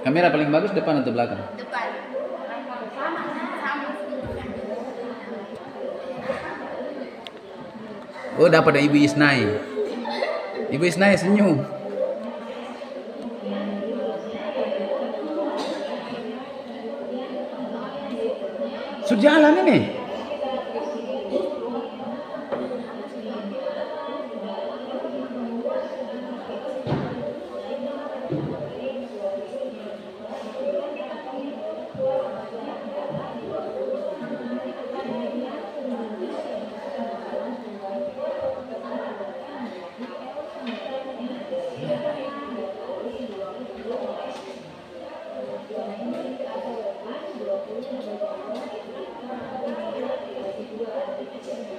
Kamera paling bagus depan atau belakang? Depan. Oh, dapat dari Ibu Isnai. Ibu Isnai senyum. Sudah jalan ini.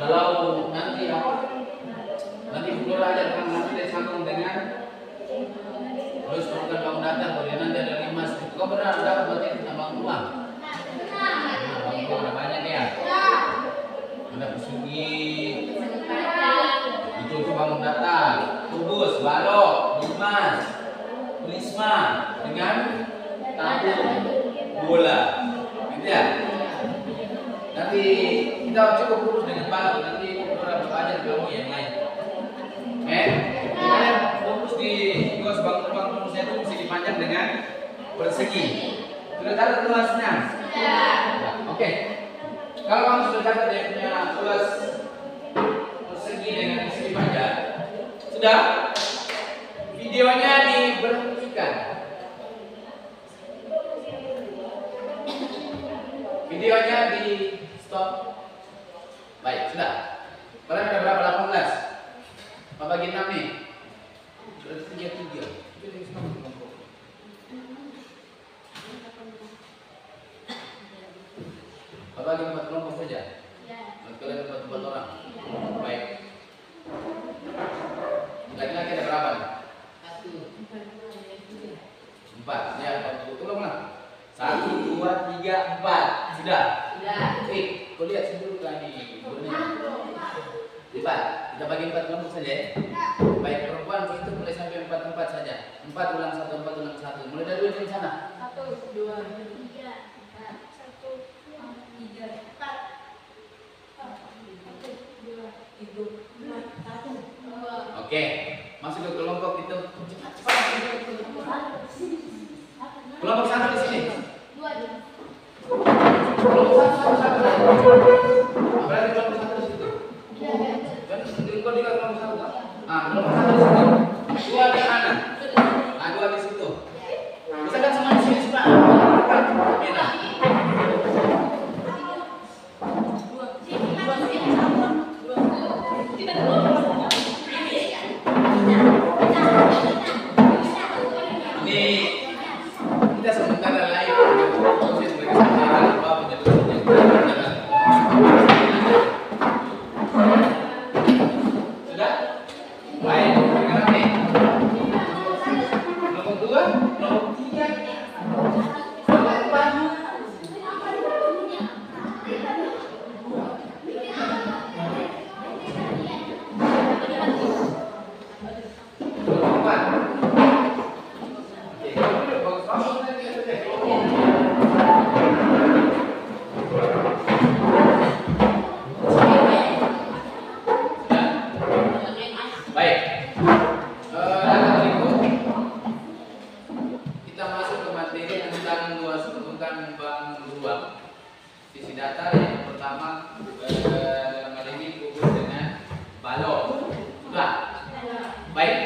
Kalau nanti nanti Flora ajarkan nanti dia sambung dengan terus bukan bangun datar, kalau nanti ada 5 kau benar dapat berarti abang tua. Abang tua ada banyak ya. Ada Pesugi, itu bangun datar, Kubus, Balok, Dimas, Prisma dengan tabung bola, gitu ya. Nanti kita cukup fokus dengan balok, nanti orang belajar kamu yang lain. Kalian fokus di dua bang rumusnya itu mesti dipanjang dengan persegi. Sudah tahu tulasnya? Ya. Oke. Kalau kamu sudah catat dia punya tulas persegi dengan persegi panjang, sudah videonya diberhentikan. Videonya di stop. Baik, sudah. Kalian ada berapa? 18. Apa bagi 6 nih? Berarti 33. Apa bagi 4 kelompok saja? Kalian ada 4 orang. Baik. Laki-laki ada berapa nih? 4. Ya, 40. Tolonglah. 1, 2, 3, 4. Sudah. Kau lihat sendiri lagi. Lipat. Kita bagi 4 kelompok saja ya. Baik, perempuan itu mulai sampai 4 tempat saja. 4 ulang 1, 4 ulang 1. Mulai dari di sana. 1, 2, 3, 4. 1, 2, 3, 4. 1, 2, 3, 4. 1, 2. Oke, masuk ke kelompok itu. Cepat. Kelompok 1 di sini. 2. Kelompok 1. Berarti kelompok 1 di situ. Kau juga kelompok 1 kan? Kelompok 1 di situ. 2 di kanan. 2 di situ. Bisa kan semua di sini semua? Beda. Ini kita sementara live proses bagaimana apa penjelasannya. Sudah? Baik, sekarang nih. Nomor 2, nomor 3, nomor 4. Sisi datar yang pertama dalam hal ini kubus dengan balok. Sudah? Baik.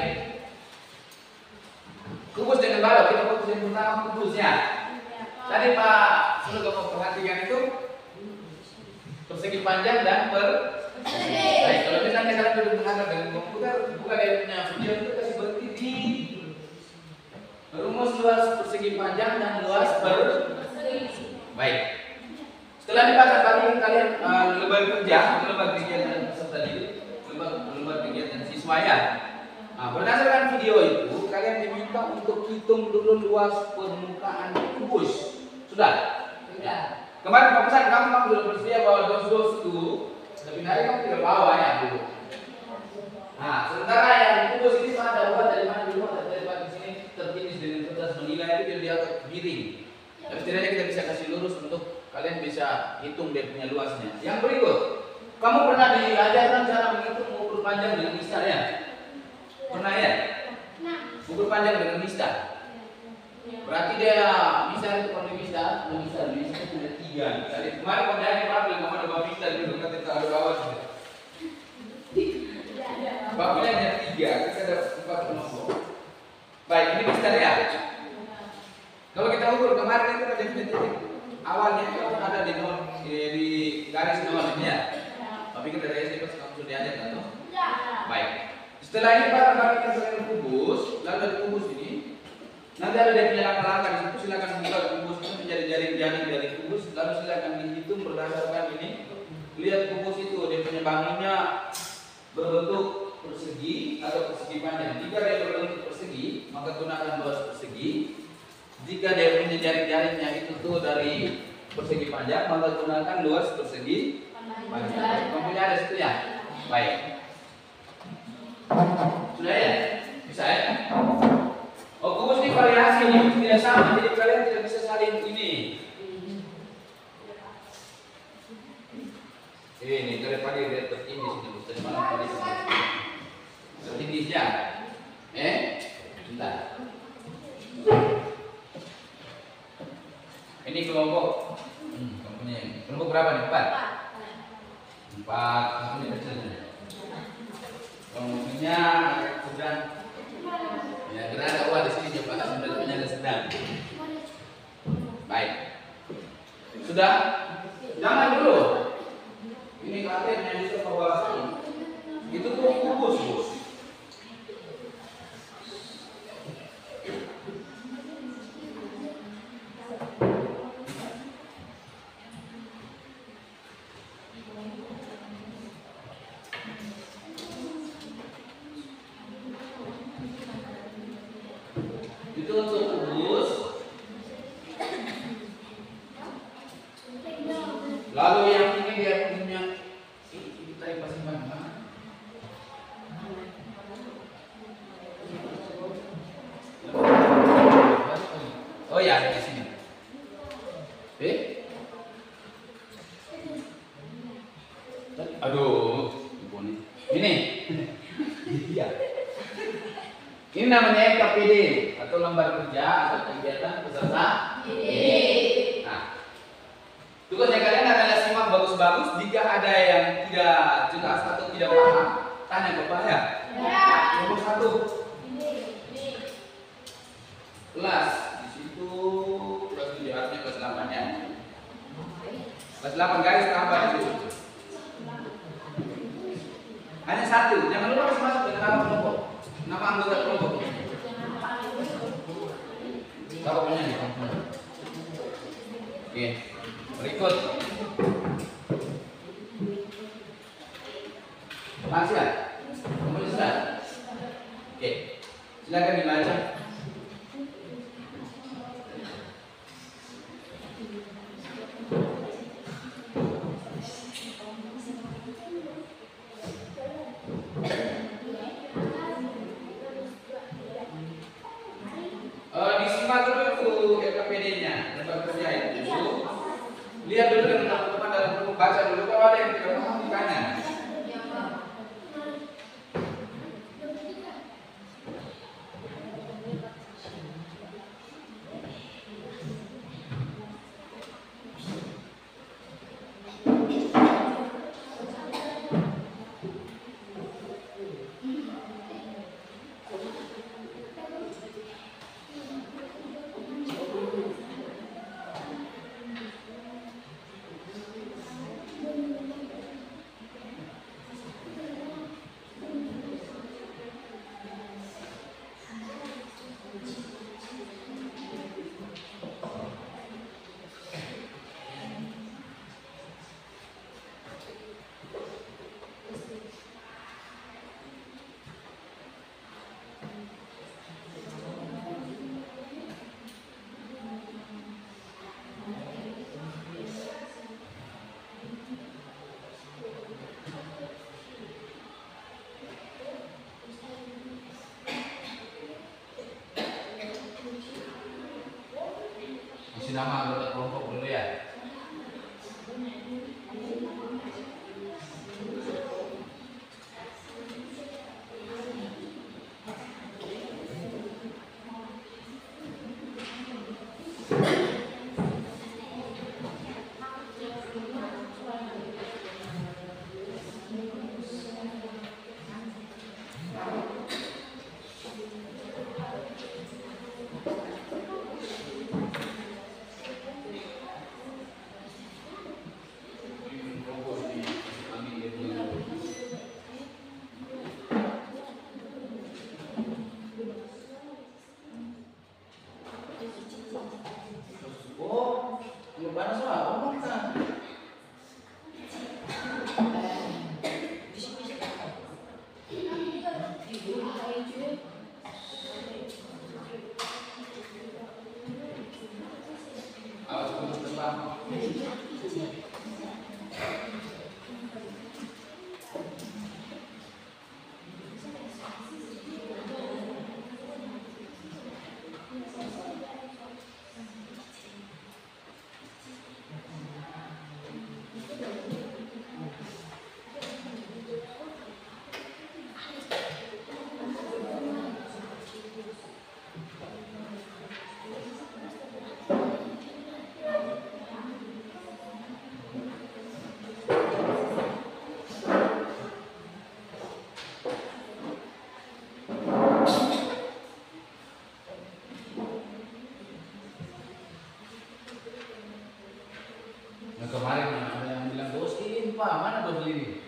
Kubus dengan balok, kita fokus yang pertama kubusnya. Tadi Pak sudah kamu perhatikan itu persegi panjang dan persegi. Baik, kalau misalnya kalian duduk menghadap dengan komputer, buka dia punya video itu kasih berhenti di rumus luas persegi panjang dan luas persegi. Baik. Setelah dipakai bagi kalian lembaga kerja, lembaga kegiatan peserta didik, lembaga kegiatan siswa ya. Berdasarkan video itu, kalian diminta untuk hitung dulu luas permukaan kubus. Sudah? Sudah. Kemarin Pak Pesan, kamu sudah bersedia bawa dos-dos itu, tapi hari kamu tidak bawa ya dulu. Sementara yang kubus ini ada buat dari mana dulu, dari sini terfinish dengan komunitas menilai itu dia agak miring. Tapi setidaknya kita bisa kasih lurus untuk kalian bisa hitung dia punya luasnya. Yang berikut, kamu pernah diajarkan cara menghitung ukur panjang dengan mistar ya? Pernah ya? Ukur panjang dengan mistar. Berarti dia mistar itu kalau mistar itu punya 3. Tadi kemarin penjahit Babil kamu ada babi mistar itu kata ada bawah. Babilnya hanya 3, kita ada 4 kelompok. Baik, ini mistar ya. Kalau kita ukur kemarin itu ada titik awalnya itu ada di garis 0 ini ya. Tapi kita dari SD pas kamu sudah diajar kan? Baik. Setelah ini para kita selain kubus, lalu dari kubus ini nanti ada dia punya langkah-langkah di situ. Silakan buka kubus itu menjadi jaring-jaring dari kubus, lalu silakan dihitung berdasarkan ini. Lihat kubus itu dia punya bangunnya berbentuk persegi atau persegi panjang. Jika dia berbentuk persegi, maka gunakan luas persegi. Jika dia punya jaring-jaringnya itu tuh dari persegi panjang, maka gunakan luas persegi panjang. Kamu ada situ ya? Baik. Sudah ya? Bisa ya? Oh, kubus ini variasi nih, tidak sama, jadi kalian tidak bisa saling ini. Ini daripada dia tertindih sini, Ustaz malam tadi tertindih ya? Bentar. Ini kelompok. Kelompok berapa nih? 4. Ini kecilnya. Kelompoknya sedang. Ya, karena ada awal di sini coba sebenarnya ada sedang. Baik. Sudah? Jangan dulu. Ini katanya bisa bawa itu tuh kubus, Bos. Itu untuk kubus. Lalu yang ini dia punya kita yang pasti mana? Oh ya, ada di sini. Aduh, ini. Iya. Ini namanya KPD atau lembar kerja atau kegiatan peserta didik. Nah, tugasnya kalian adalah simak bagus-bagus. Jika ada yang tidak jelas atau tidak paham, tanya ke Bapak ya. Nomor 1. Kelas di situ kelas 7 artinya kelas 8 ya. Kelas 8 garis tambah di situ. Hanya 1, jangan lupa masuk dengan nama kelompok. Nama anggota kelompok. Tahu punya nih. Oke, berikut. Masih ya? Kemudian sudah. Oke, silakan dibaca. Disimak dulu itu LKPD-nya, lembar kerja itu. Lihat dulu dengan teman-teman dalam buku, baca dulu kalau ada yang tidak paham ditanya. nama anggota kelompok dulu ya. Kemarin ada yang bilang bos ini Pak, mana bos ini?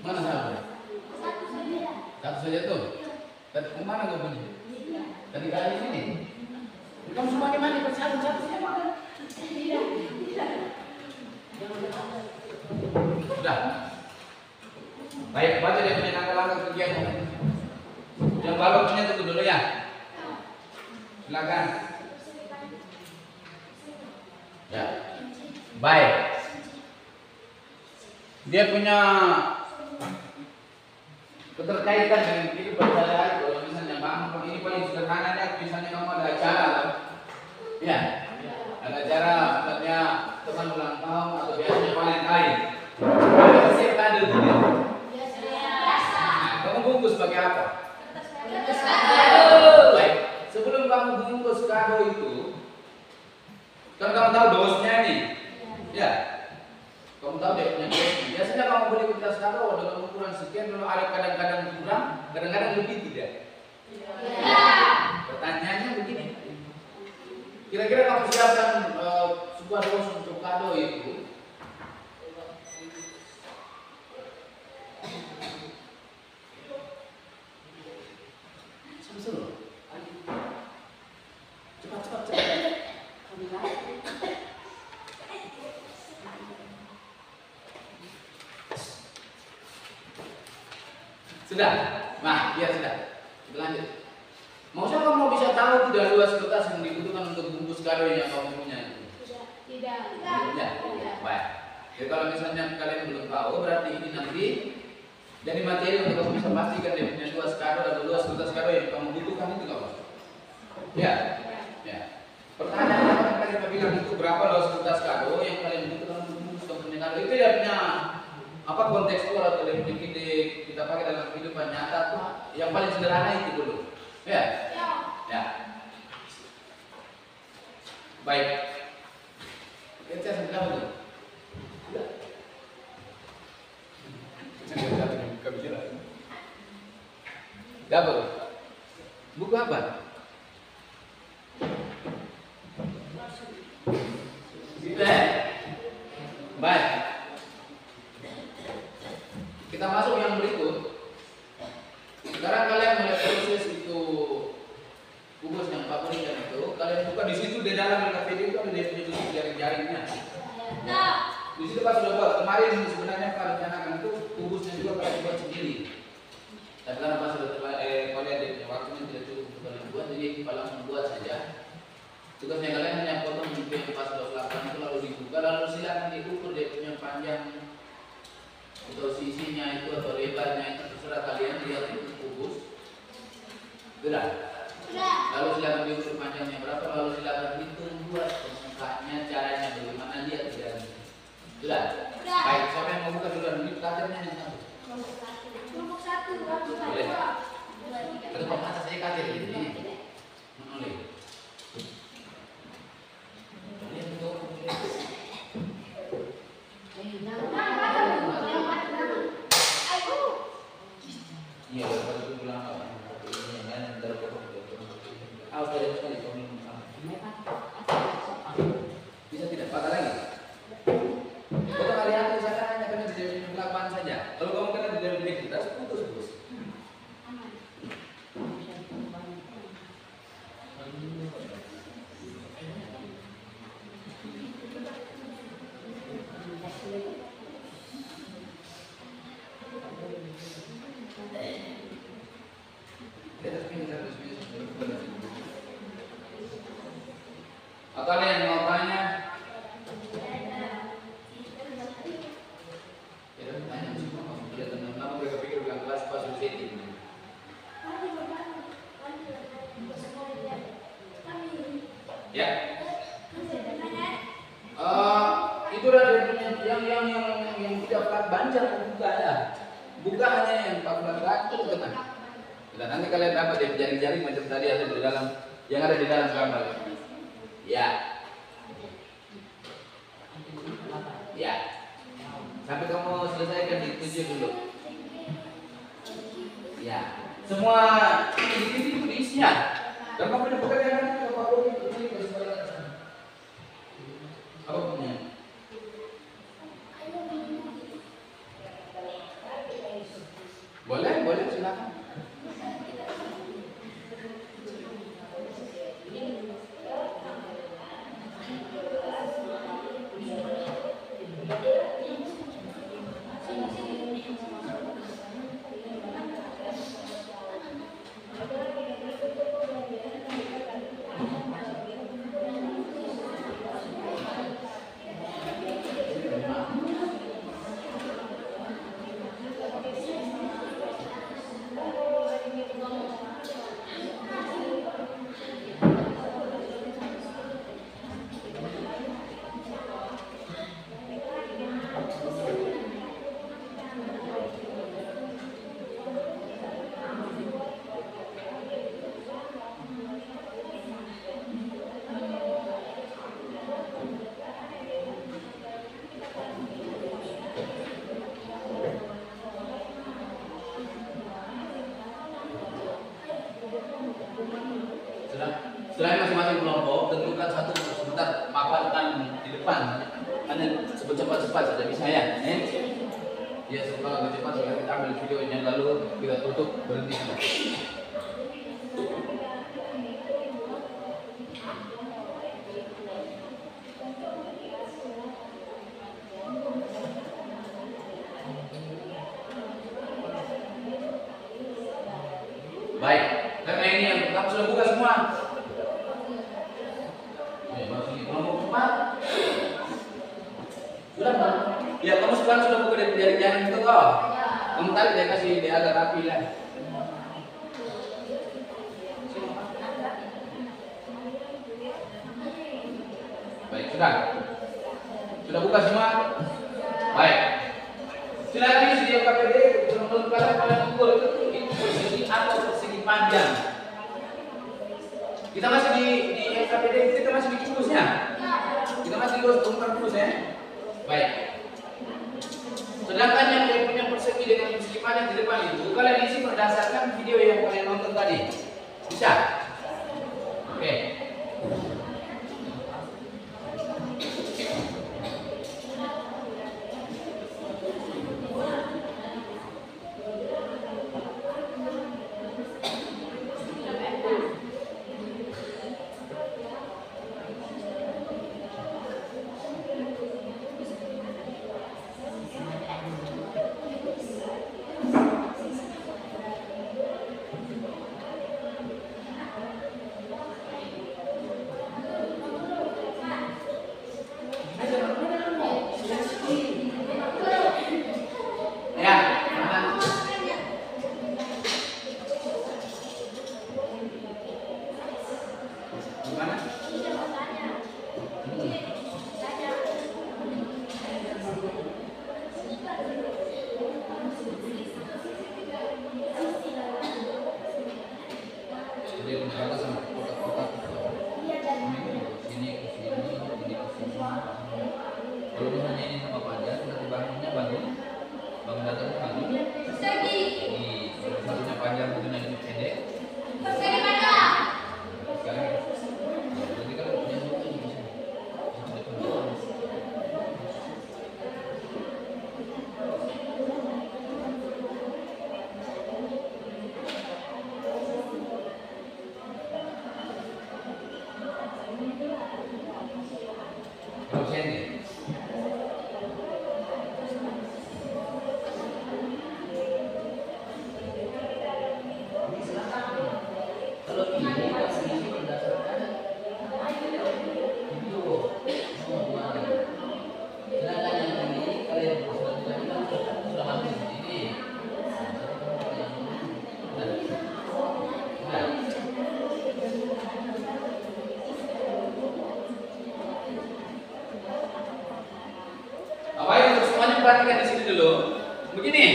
Mana satu? Satu saja tuh. Tadi kemana kau punya? Tadi kali ini. Kamu semua di mana? Satu saja mana? Sudah. Baik, baca dia punya langkah-langkah kegiatan. Yang baloknya tunggu dulu ya. Silakan. Ya, baik. Dia punya keterkaitan dengan kehidupan sehari-hari. Kalau misalnya bang, ini paling sederhana ya. Misalnya kamu ada acara, ya, ada acara, misalnya teman ulang tahun atau biasanya Valentine. Ada siap kado gitu. Nah, kamu bungkus pakai apa? Baik. Sebelum kamu bungkus kado itu, kan kamu tahu dosnya ini, ya. Kamu tahu dia punya dos. Biasanya kamu beli kertas kado dengan ukuran sekian, kalau ada kadang-kadang kurang, kadang-kadang lebih tidak. Pertanyaannya begini, kira-kira kamu siapkan sebuah dos untuk kado itu? Cepat. Sudah, nah, ya sudah. Kita lanjut. Maksudnya kamu bisa tahu tidak luas kertas yang dibutuhkan untuk bungkus kado yang kamu punya itu? Tidak. Baik. Jadi kalau misalnya kalian belum tahu, berarti ini nanti jadi materi untuk kamu bisa pastikan dia punya luas kado atau luas kertas kado yang kamu butuhkan itu kamu. Ya. Pertanyaannya kan tadi kita bilang itu berapa luas kertas kado yang kalian butuhkan untuk bungkus kamu punya kado itu ya punya apa kontekstual atau yang kita pakai dalam kehidupan nyata tuh yang paling sederhana itu dulu, ya. Baik. Kita sudah betul. Dapur. Buku apa? Baik. Kita masuk yang berikut. Sekarang kalian melihat proses itu bungkus yang pabrikan itu. Kalian buka di situ di dalam LKPD itu ada dia punya tulis jaring-jaringnya. Di situ pas sudah buat. Kemarin sebenarnya kalau rencanakan itu bungkusnya juga kalian buat sendiri. Tapi karena pas sudah kalian dia punya waktunya tidak cukup untuk kalian buat, jadi kita langsung buat saja. Tugasnya kalian hanya potong buku yang pas 28 itu lalu dibuka, lalu silakan diukur dia punya panjang atau sisinya itu atau lebarnya itu terserah kalian lihat itu kubus. Sudah. Lalu silakan diukur panjangnya berapa, lalu silakan hitung buat permukaannya, caranya bagaimana lihat di dalam. Sudah? Baik, siapa yang mau buka duluan? Ini kadernya yang satu. Boleh? Terus ke atas saja kader ini. Boleh. Iya, kalau itu bilang apa? Ini kan awas dari sekali kau minum sama. Bisa tidak patah lagi? Kalau kalian itu saya hanya kena di dalam lapangan saja. Kalau kamu kena di dalam kita putus terus. Atau ada yang mau tanya? Ya, tanya semua. Dia teman-teman mereka pikir bukan kelas pas setting. Ya. Itu yang tidak plat banjar buka ya. Buka hanya yang 14 itu tenang. Dan nanti kalian dapat yang jaring-jaring macam tadi ada di dalam, yang ada di dalam gambar. Ya. Ya. Sampai kamu selesaikan di 7 dulu. Ya. Semua ini isinya. Dan kamu udah buka yang mana? Apa punya? Boleh silakan. Setelah masing-masing kelompok tentukan satu sebentar paparkan di depan, hanya cepat-cepat saja bisa ya. Ya setelah agak cepat kita ambil videonya lalu kita tutup berhenti. Baik, karena ini yang kamu sudah buka semua. Sudah Pak? Ya kamu sekarang sudah buka dari jaring-jaring itu kok. Kamu tarik dia kasih dia agak rapi lah. Baik sudah. Sudah buka semua? Baik. Silakan isi di KPD menurut kalian ukur itu persegi atau persegi panjang. Kita masih di KPD kita masih di kursusnya. Kita masih di kursus ya. Baik. Sedangkan yang punya persegi dengan persegi panjang di depan itu kalian isi berdasarkan video yang kalian nonton tadi. Bisa? Oke. Gimana? Jadi misalnya sama kotak-kotak ini ke sini, ini ke sini. Kalau misalnya ini sama panjang, nanti bangunnya bangun datangnya bangun. Ini kalau satunya panjang, satunya lebih pendek. Sekarang, berarti kan punya dua ini di sini. Kalau sini. Kalau ini posisi berdasarkan video, sedangkan yang ini kalian sudah masuk di sini. Bapak Ibu semuanya perhatikan di sini dulu. Begini,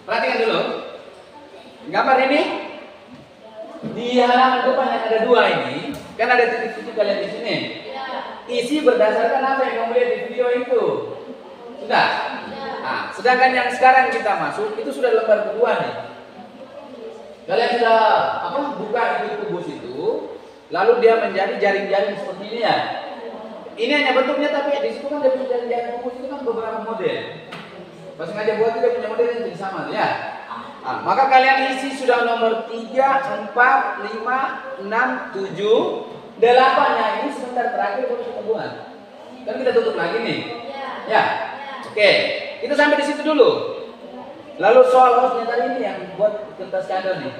perhatikan dulu. Gambar ini di halaman depan yang ada dua ini, kan ada titik-titik kalian di sini. Isi berdasarkan apa yang kamu lihat di video itu. Sudah? Nah, sedangkan yang sekarang kita masuk itu sudah lembar kedua nih. Kalian sudah buka itu kubus itu, lalu dia menjadi jaring-jaring seperti ini ya. Ini hanya bentuknya, tapi di situ kan dia punya jaring-jaring kubus itu kan beberapa model. Pas sengaja buat dia punya model yang jadi sama ya. Nah, maka kalian isi sudah nomor 3, 4, 5, 6, 7, 8 ya. Ini sebentar terakhir baru kita buat. Kan kita tutup lagi nih. Ya. Oke, kita sampai di situ dulu. Lalu soal hostnya tadi ini yang buat kertas kandang nih.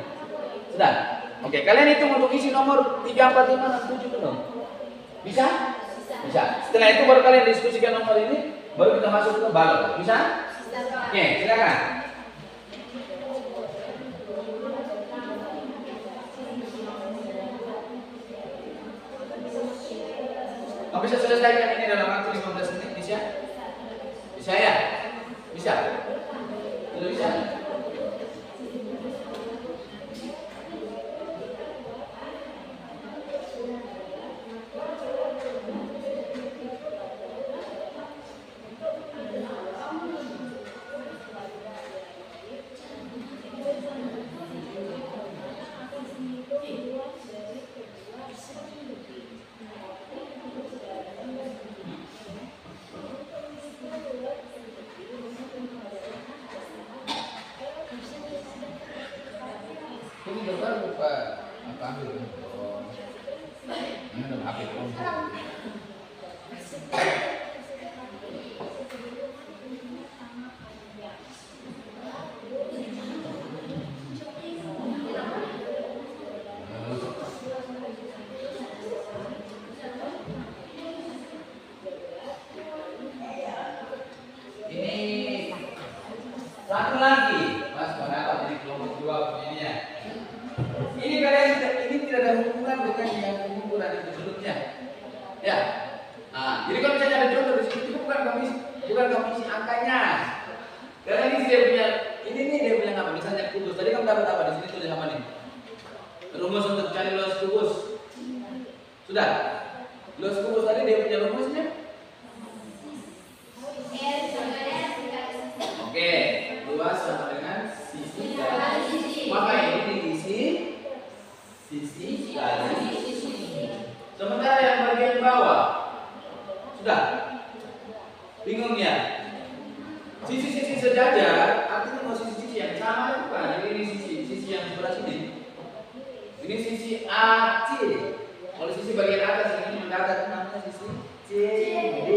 Sudah? Oke, kalian hitung untuk isi nomor 3, 4, 5, 6, 7 belum? Bisa? Bisa. Setelah itu baru kalian diskusikan nomor ini, baru kita masuk ke balon. Bisa? Oke, silakan. Kamu bisa selesaikan ini dalam waktu 15 menit, bisa? Bisa ya? Bisa? Tidak bisa? Ini dokter buka apa ambil? Ini ada HP om. Ini satu lagi, Mas, kenapa jadi kelompok 2 ini ya? Ini kalian ini tidak ada hubungan dengan yang ukuran itu sebelumnya. Ya. Nah, jadi kalau misalnya ada contoh di sini itu bukan kami isi angkanya. Karena ini dia punya ini dia punya apa? Misalnya kubus. Tadi kamu dapat apa di sini tulis apa nih? Rumus untuk cari luas kubus. Sudah? Luas kubus tadi dia punya rumusnya? Oke, luas sama dengan sisi kali sisi. Maka ini diisi sisi kali sisi. Sementara yang bagian bawah sudah bingung ya? Sisi-sisi sejajar artinya mau sisi-sisi yang sama bukan? Jadi ini sisi yang sebelah sini. Ini sisi AC. Kalau sisi bagian atas ini mendadak namanya sisi CD.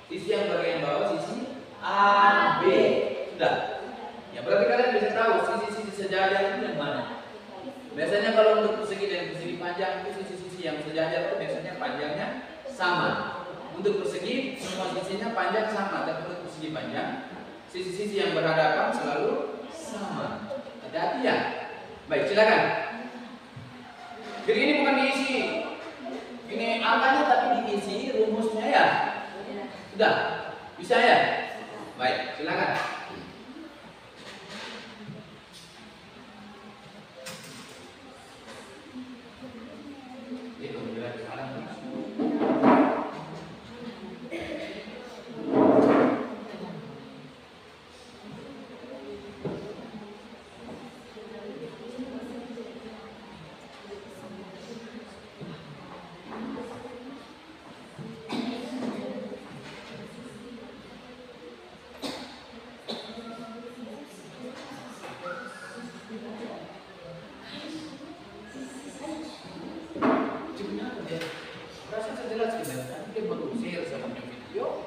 Sisi yang bagian bawah sisi AB. Sudah. Ya berarti kalian bisa tahu sisi-sisi sejajar itu yang mana. Biasanya kalau untuk persegi dan persegi panjang itu sisi-sisi yang sejajar itu biasanya panjangnya sama. Untuk persegi semua sisinya panjang sama, tapi untuk persegi panjang sisi-sisi yang berhadapan selalu sama. Hati-hati ya. Baik, silakan. Jadi ini bukan diisi Sudah? Bisa ya? Baik, silakan. Itu sudah sekarang. Rasa jelas kita kan dia baru share sama video.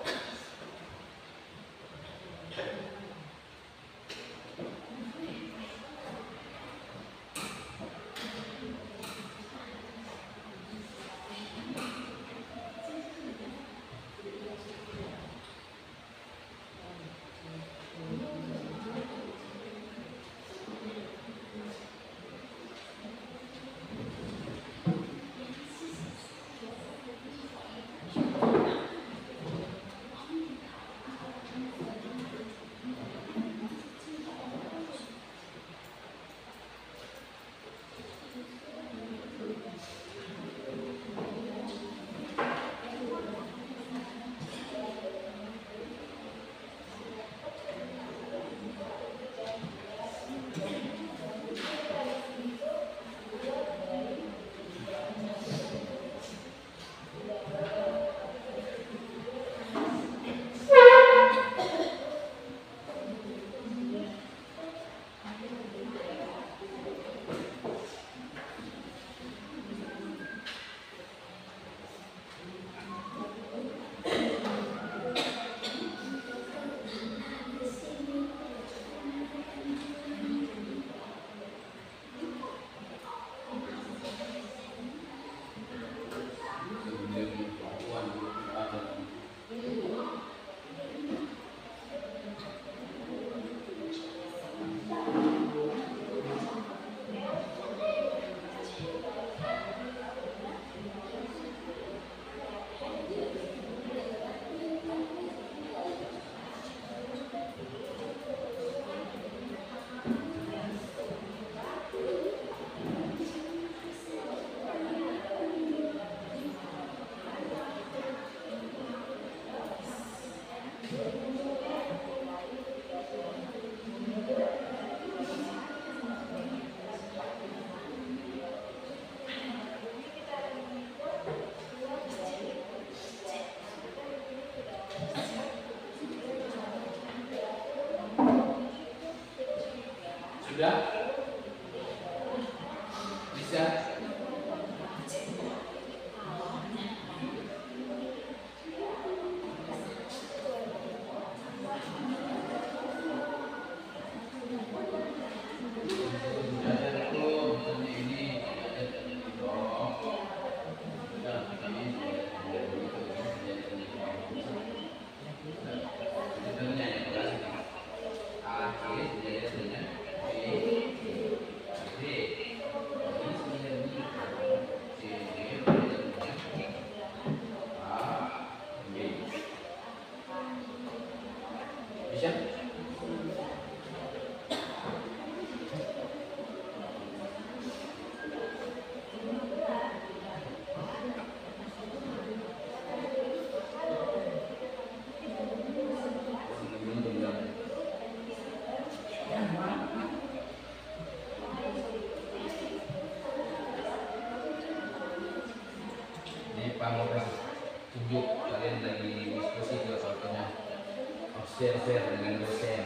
Sudah? Bisa? Bisa? Ini Pak mau tunjuk kalian lagi diskusi ke soalnya share dengan dosen.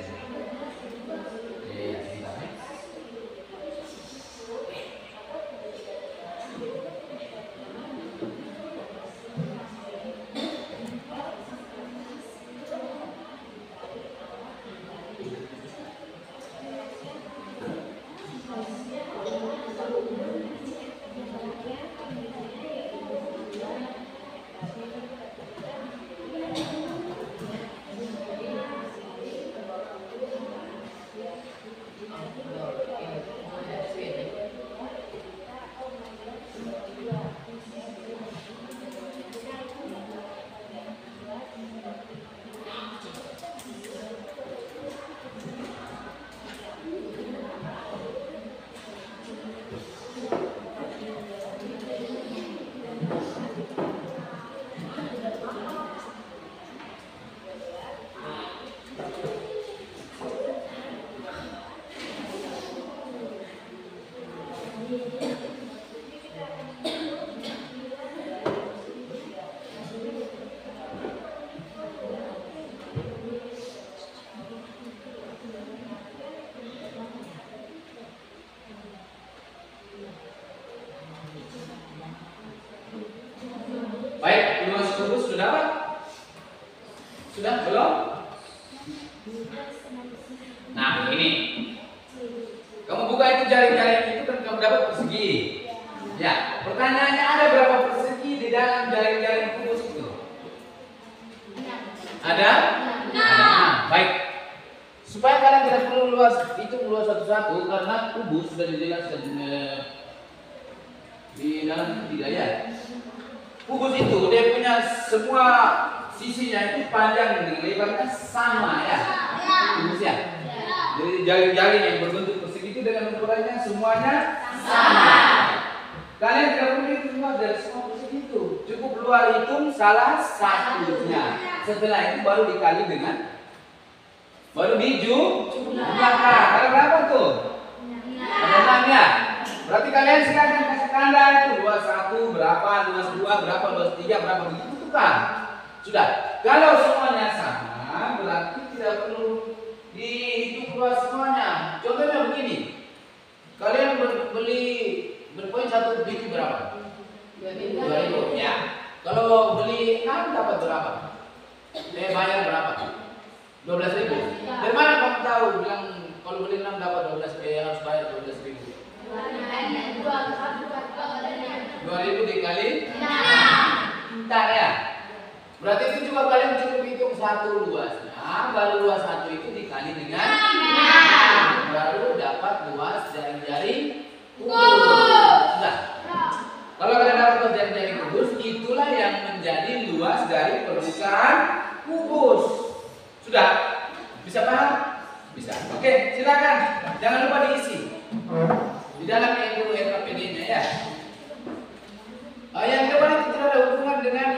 Baik, luas kubus sudah apa? Sudah belum? Nah, ini. Kamu buka itu jaring-jaring itu kan kamu dapat persegi. Ya, pertanyaannya ada berapa persegi di dalam jaring-jaring kubus itu? Ada? Ada. Baik. Supaya kalian tidak perlu hitung luas satu-satu karena kubus sudah dijelaskan di dalam ketiga ya. Kubus itu dia punya semua sisinya itu panjang dengan lebarnya sama ya. Kubus ya. Jadi jaring-jaring yang berbentuk persegi itu dengan ukurannya semuanya sama. Kalian tidak perlu hitung luas dari semua persegi itu. Cukup keluar hitung salah satunya. Setelah itu baru dikali dengan baru dijumlahkan. Ada berapa tuh? Ada 6 ya. Berarti kalian silakan kasih tanda itu luas 1 berapa, luas 2 berapa, luas 3 berapa begitu tuh kan. Sudah. Kalau semuanya sama berarti tidak perlu dihitung luas semuanya. Contohnya begini. Kalian beli berpoin 1 biji berapa? 2.000 ya. Kalau beli 6 dapat berapa? Bayar berapa? 12.000. Dari mana kamu tahu bilang kalau beli 6 dapat 12 harus bayar 12.000? 2.000 dikali 6. Ntar ya. Berarti itu juga kalian cukup hitung 1 luasnya, baru luas 1 itu dikali dengan 6. Baru dapat luas jaring-jaring kubus. Sudah. Kalau kalian dapat luas jaring-jaring kubus, itulah yang menjadi luas dari permukaan kubus. Sudah? Bisa paham? Bisa. Oke, silakan. Jangan lupa diisi. Di dalam itu RKPD-nya ya. Yang depan itu tidak ada hubungan dengan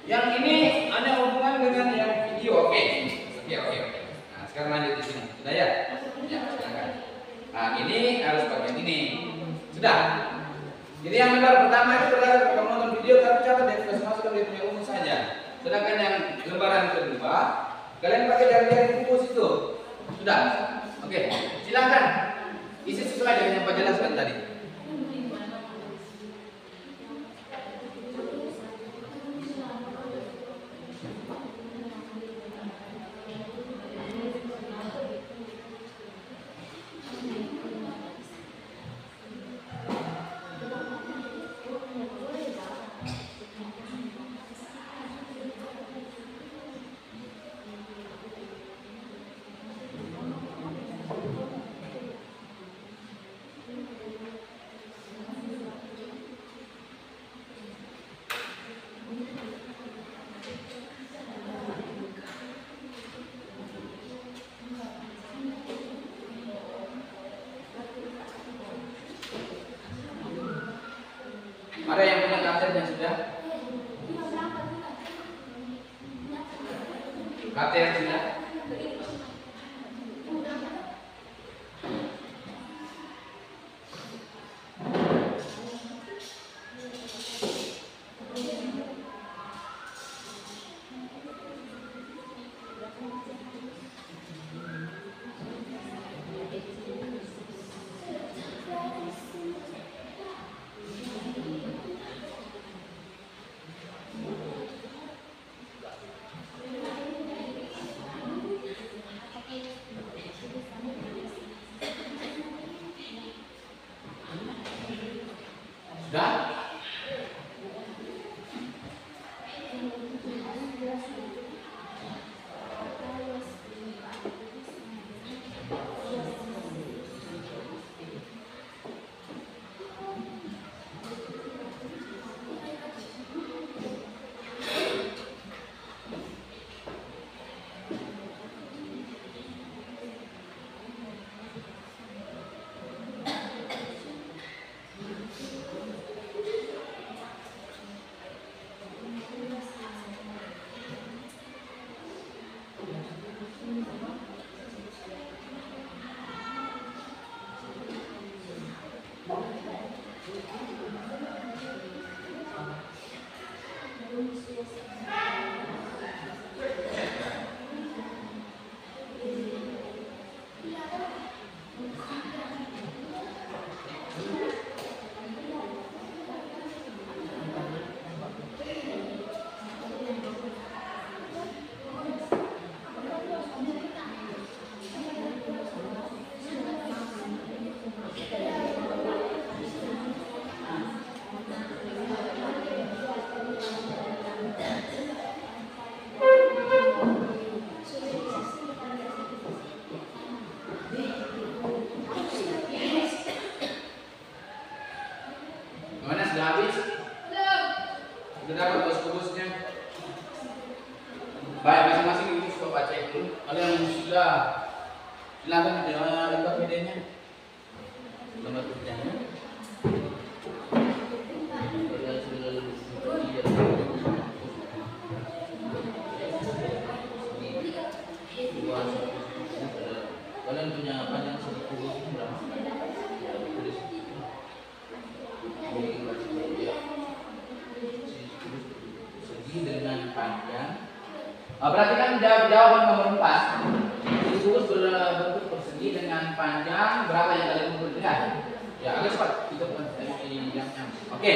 yang ini ada hubungan dengan yang video. Oke. Nah, sekarang lanjut di sini. Sudah ya? Ya, silakan. Nah, ini harus bagian ini. Sudah. Jadi yang lembar pertama itu berdasarkan kamu nonton video tapi catat definisi masukkan di punya umum saja. Sedangkan yang lembaran kedua kalian pakai jaring-jaring kubus itu. Sudah? Oke, silakan. Isi sesuai dengan yang Pak jelaskan tadi. Ada yang punya KTR sudah? KTR sudah? Sudah? Baik, masing-masing ibu coba cek dulu. Kalian yang sudah silakan lihat videonya. Lembar kerjanya. Kalian punya panjang segi kubus berapa? Segi dengan panjang. Berarti kan jawaban nomor 4. Segi kubus berbentuk persegi dengan panjang berapa yang kalian membutuhkan? Ya, agak cepat. Kita yang oke.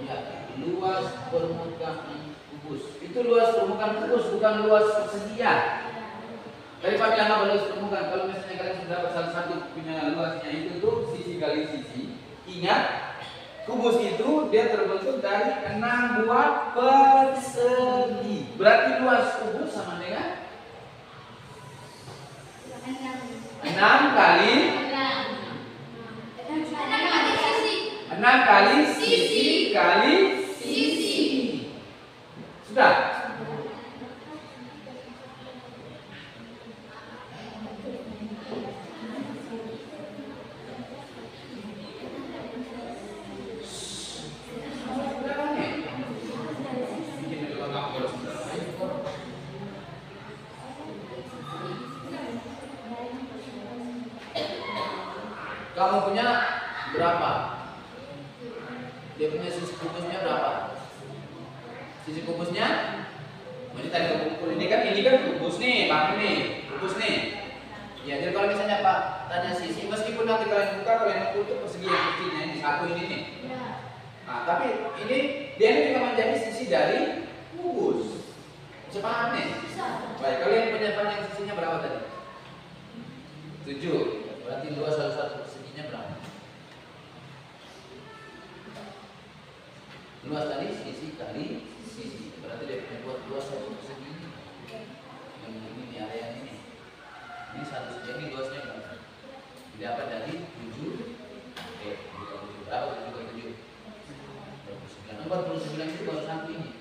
Ya, luas permukaan kubus. Itu luas permukaan kubus, bukan luas persegi ya. Dari Pak bilang apa luas permukaan? Kalau misalnya kalian sudah dapat salah satu punya luasnya itu tuh sisi kali sisi. Ingat, kubus itu dia terbentuk dari 6 buah persegi. Berarti luas kubus sama dengan 6 kali 6 kali sisi kali sisi. Sudah? Kamu punya berapa? Dia punya sisi kubusnya berapa? Sisi kubusnya? Ini tadi kubus ini kan kubus nih, Bang ini, kubus nih. Ya, jadi kalau misalnya Pak tanya sisi, meskipun nanti kalian buka, kalian ukur itu persegi yang kecilnya ini satu ini nih. Nah, tapi ini dia ini juga menjadi sisi dari kubus. Bisa paham nih? Baik, kalian punya panjang sisinya berapa tadi? 7. Berarti luas salah satu perseginya berapa? Luas tadi sisi kali sisi. Berarti dia punya buat luas satu persegi. Yang ini di area ini. Ini satu segi ini luasnya berapa? Didapat dari 7. Oke, berapa 7 49. 49 itu baru satu ini.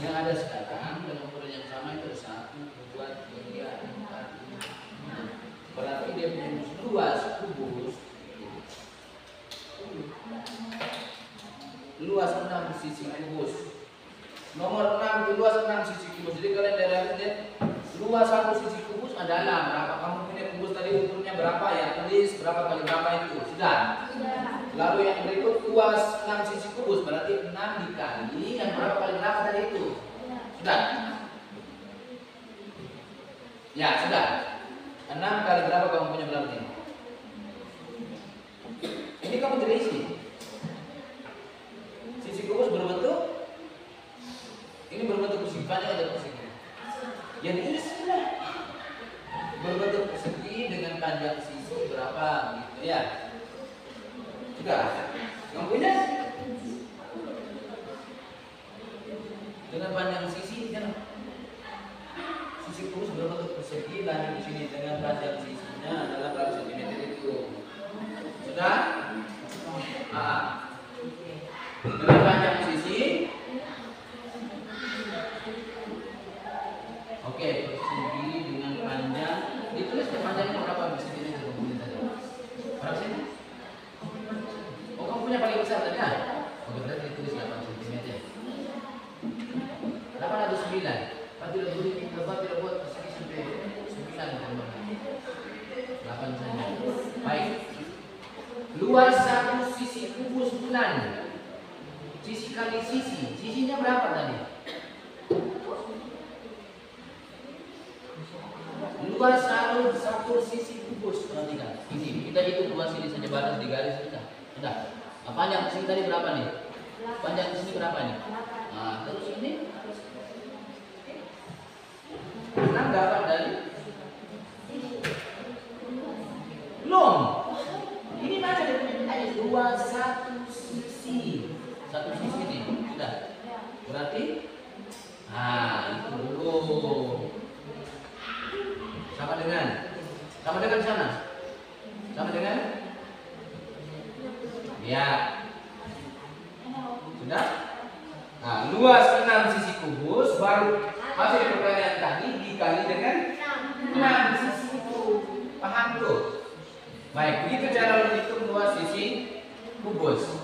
Yang ada sekarang dalam ukuran yang sama itu ada 1, 2, 3, 4, 5. Berarti dia punya luas kubus luas 6 sisi kubus. Nomor 6 itu luas 6 sisi kubus. Jadi kalian dari lihat luas satu sisi kubus adalah berapa? Kamu punya kubus tadi ukurnya berapa ya? Tulis berapa kali berapa itu. Sudah? Lalu yang berikut luas 6 sisi kubus berarti 6 dikali yang berapa kali berapa tadi itu. Sudah? Ya, sudah. 6 kali berapa kamu punya berarti? Ini kamu tidak isi. Sisi kubus berbentuk ini berbentuk persegi panjang atau persegi? Yang ini sudah berbentuk persegi dengan panjang sisi berapa gitu ya? Sudah. Kamu punya? Dengan panjang sisi kan sisi kubus berbentuk persegi dan di sini dengan panjang sisinya adalah berapa sentimeter itu? Sudah? Dengan panjang sisi. Oke, persegi dengan panjang. Ditulis panjangnya berapa sentimeter? Berapa sih? Oh, kamu punya paling besar tadi ya? Oke, berarti ditulis 8 cm. 8 atau 9? Tidak boleh tidak buat persegi sampai 9 8 saja. Baik. Luas satu sisi kubus bulan. Sisi kali sisi. Sisinya berapa tadi? Luas satu sisi kubus. Perhatikan. Ini kita hitung luas ini saja batas di garis kita. Sudah. Panjang sini tadi berapa nih? Panjang di sini berapa nih? Nah, terus ini 6 dapat dari belum. Ini mana dia punya luas satu sisi ini sudah. Berarti itu dulu sama dengan sana. Sama dengan ya Sudah? Nah, luas 6 sisi kubus baru hasil perkalian tadi dikali dengan 6 sisi itu. Paham tuh? Baik, begitu cara menghitung luas sisi kubus.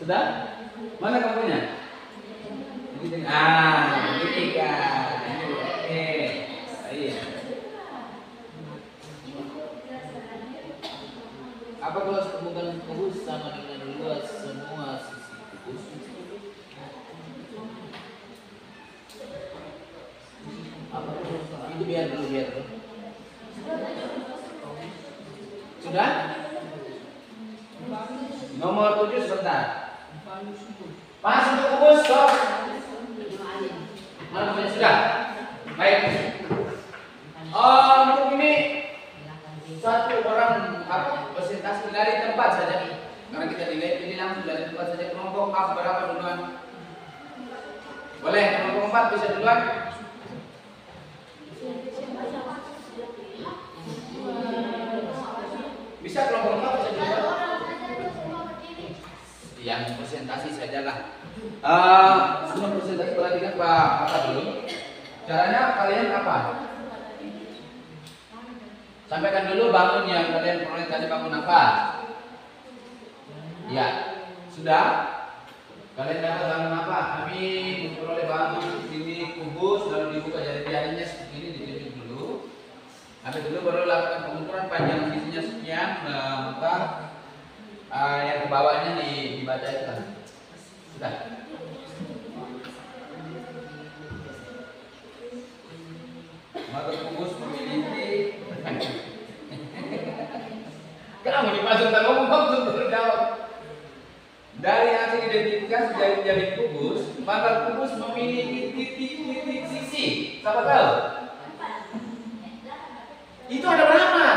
Sudah? Mana kamu punya? Begini kan. Oke. Baik. Apa luas permukaan kubus sama dengan luas semua sisi kubus? Apa itu biar dulu. Sudah? Nomor 7 sebentar. Pas untuk kubus, stop. Mana sudah? Baik. Untuk ini satu orang presentasi dari tempat saja. Karena kita ini langsung dari tempat saja. Kelompok A berapa duluan? Boleh, kelompok 4 bisa duluan? Bisa kelompok 4 bisa duluan? Yang presentasi sajalah. Sebelum presentasi perhatikan apa dulu? Caranya kalian apa? Sampaikan dulu bangun yang kalian peroleh tadi, bangun apa? Ya, sudah? Kalian dapat bangun apa? Kami memperoleh bangun ini kubus, lalu dibuka jari-jarinya seperti ini, dililit dulu. Habis dulu baru lakukan pengukuran panjang sisinya sekian, maka yang ke bawahnya dibaca itu kan. Sudah. Maka kubus memiliki kamu dimasukkan ngomong terjawab. Dari hasil identifikasi jari-jari kubus, maka kubus memiliki titik-titik sisi. Siapa tahu? Itu ada berapa?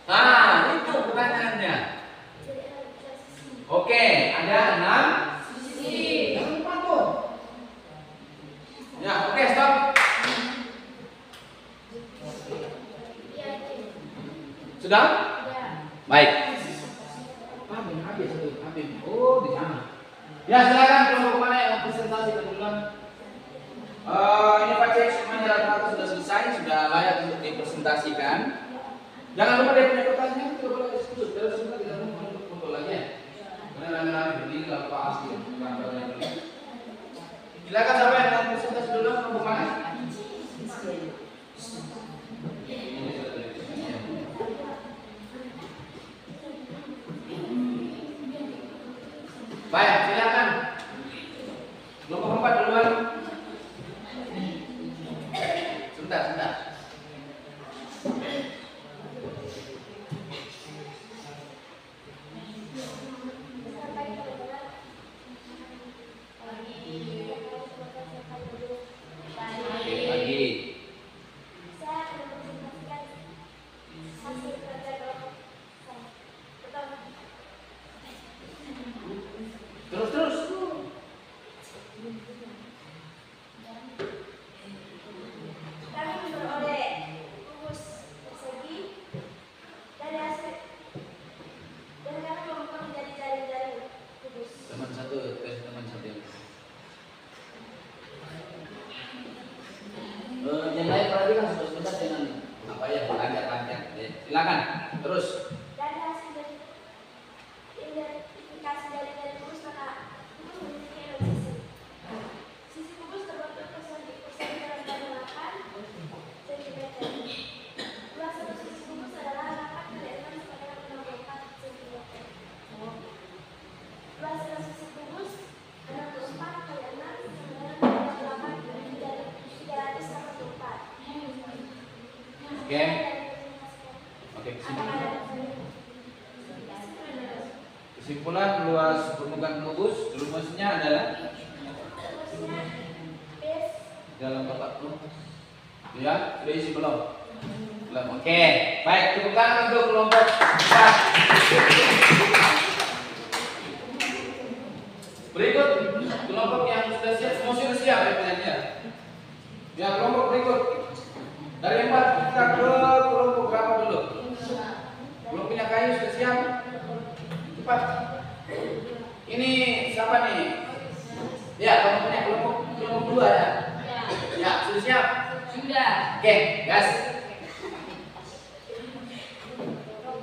Nah, itu pertanyaannya. Oke, ada 6 sisi. Jangan lupa tuh. Ya, oke, stop. Sudah? Baik. Habis. Oh, di sana. Ya, silakan kelompok mana yang presentasi kebetulan. Ini Pak Cek semuanya rata-rata sudah selesai, sudah layak untuk dipresentasikan. Jangan lupa dia punya pertanyaan, tidak boleh diskusi. Terus kita tidak untuk lagi ya. Karena rame-rame berdiri lalu Pak Asli. Silakan siapa yang mau presentasi dulu, kelompok mana? Baik, silakan. Kelompok 4 duluan. Sebentar. Terus. Kami memperoleh kubus persegi dari hasil dan kami membuka menjadi jari-jari kubus. Teman satu. Yang lain perhatikan sebentar dengan apa ya, lancar. Silakan. Terus. Dari hasil identifikasi jari-jari kubus, maka kubus memiliki 6 sisi. Sisi kubus terbentuk persegi dalam 8 cm. Luas satu sisi kubus adalah 8 kali 6 sebanyak 64 cm. Luas satu sisi kubus 64 kali 6 sebanyak 8 dari 384. Oke, kesimpulan luas permukaan kubus rumusnya adalah dalam kotak tuh. Ya, sudah isi belum? Belum. Oke. Baik, tepuk tangan untuk kelompok 4. Berikut kelompok yang sudah siap, semua sudah siap ya penyanyi. Ya, kelompok berikut. Dari 4 kita ke kelompok berapa dulu? Belum punya kayu sudah siap? Cepat. siap? Sudah. Oke, gas.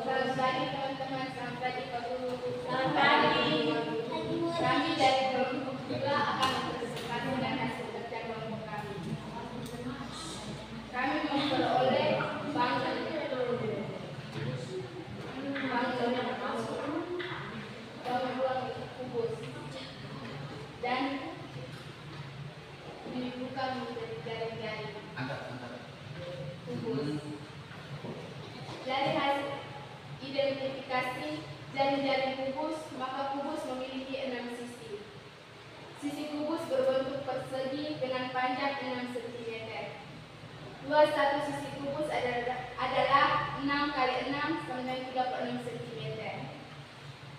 Selamat pagi teman-teman, selamat pagi Pak Guru. Selamat pagi. Kami dari kelompok 2 akan mempresentasikan hasil kerja kelompok kami. Kami memperoleh bank kubus dan dibuka menjadi jaring-jaring Angkat. kubus. Dari hasil identifikasi jaring-jaring kubus, maka kubus memiliki 6 sisi. Sisi kubus berbentuk persegi dengan panjang 6 cm. Luas satu sisi kubus adalah 6 kali 6 sama dengan 36 cm.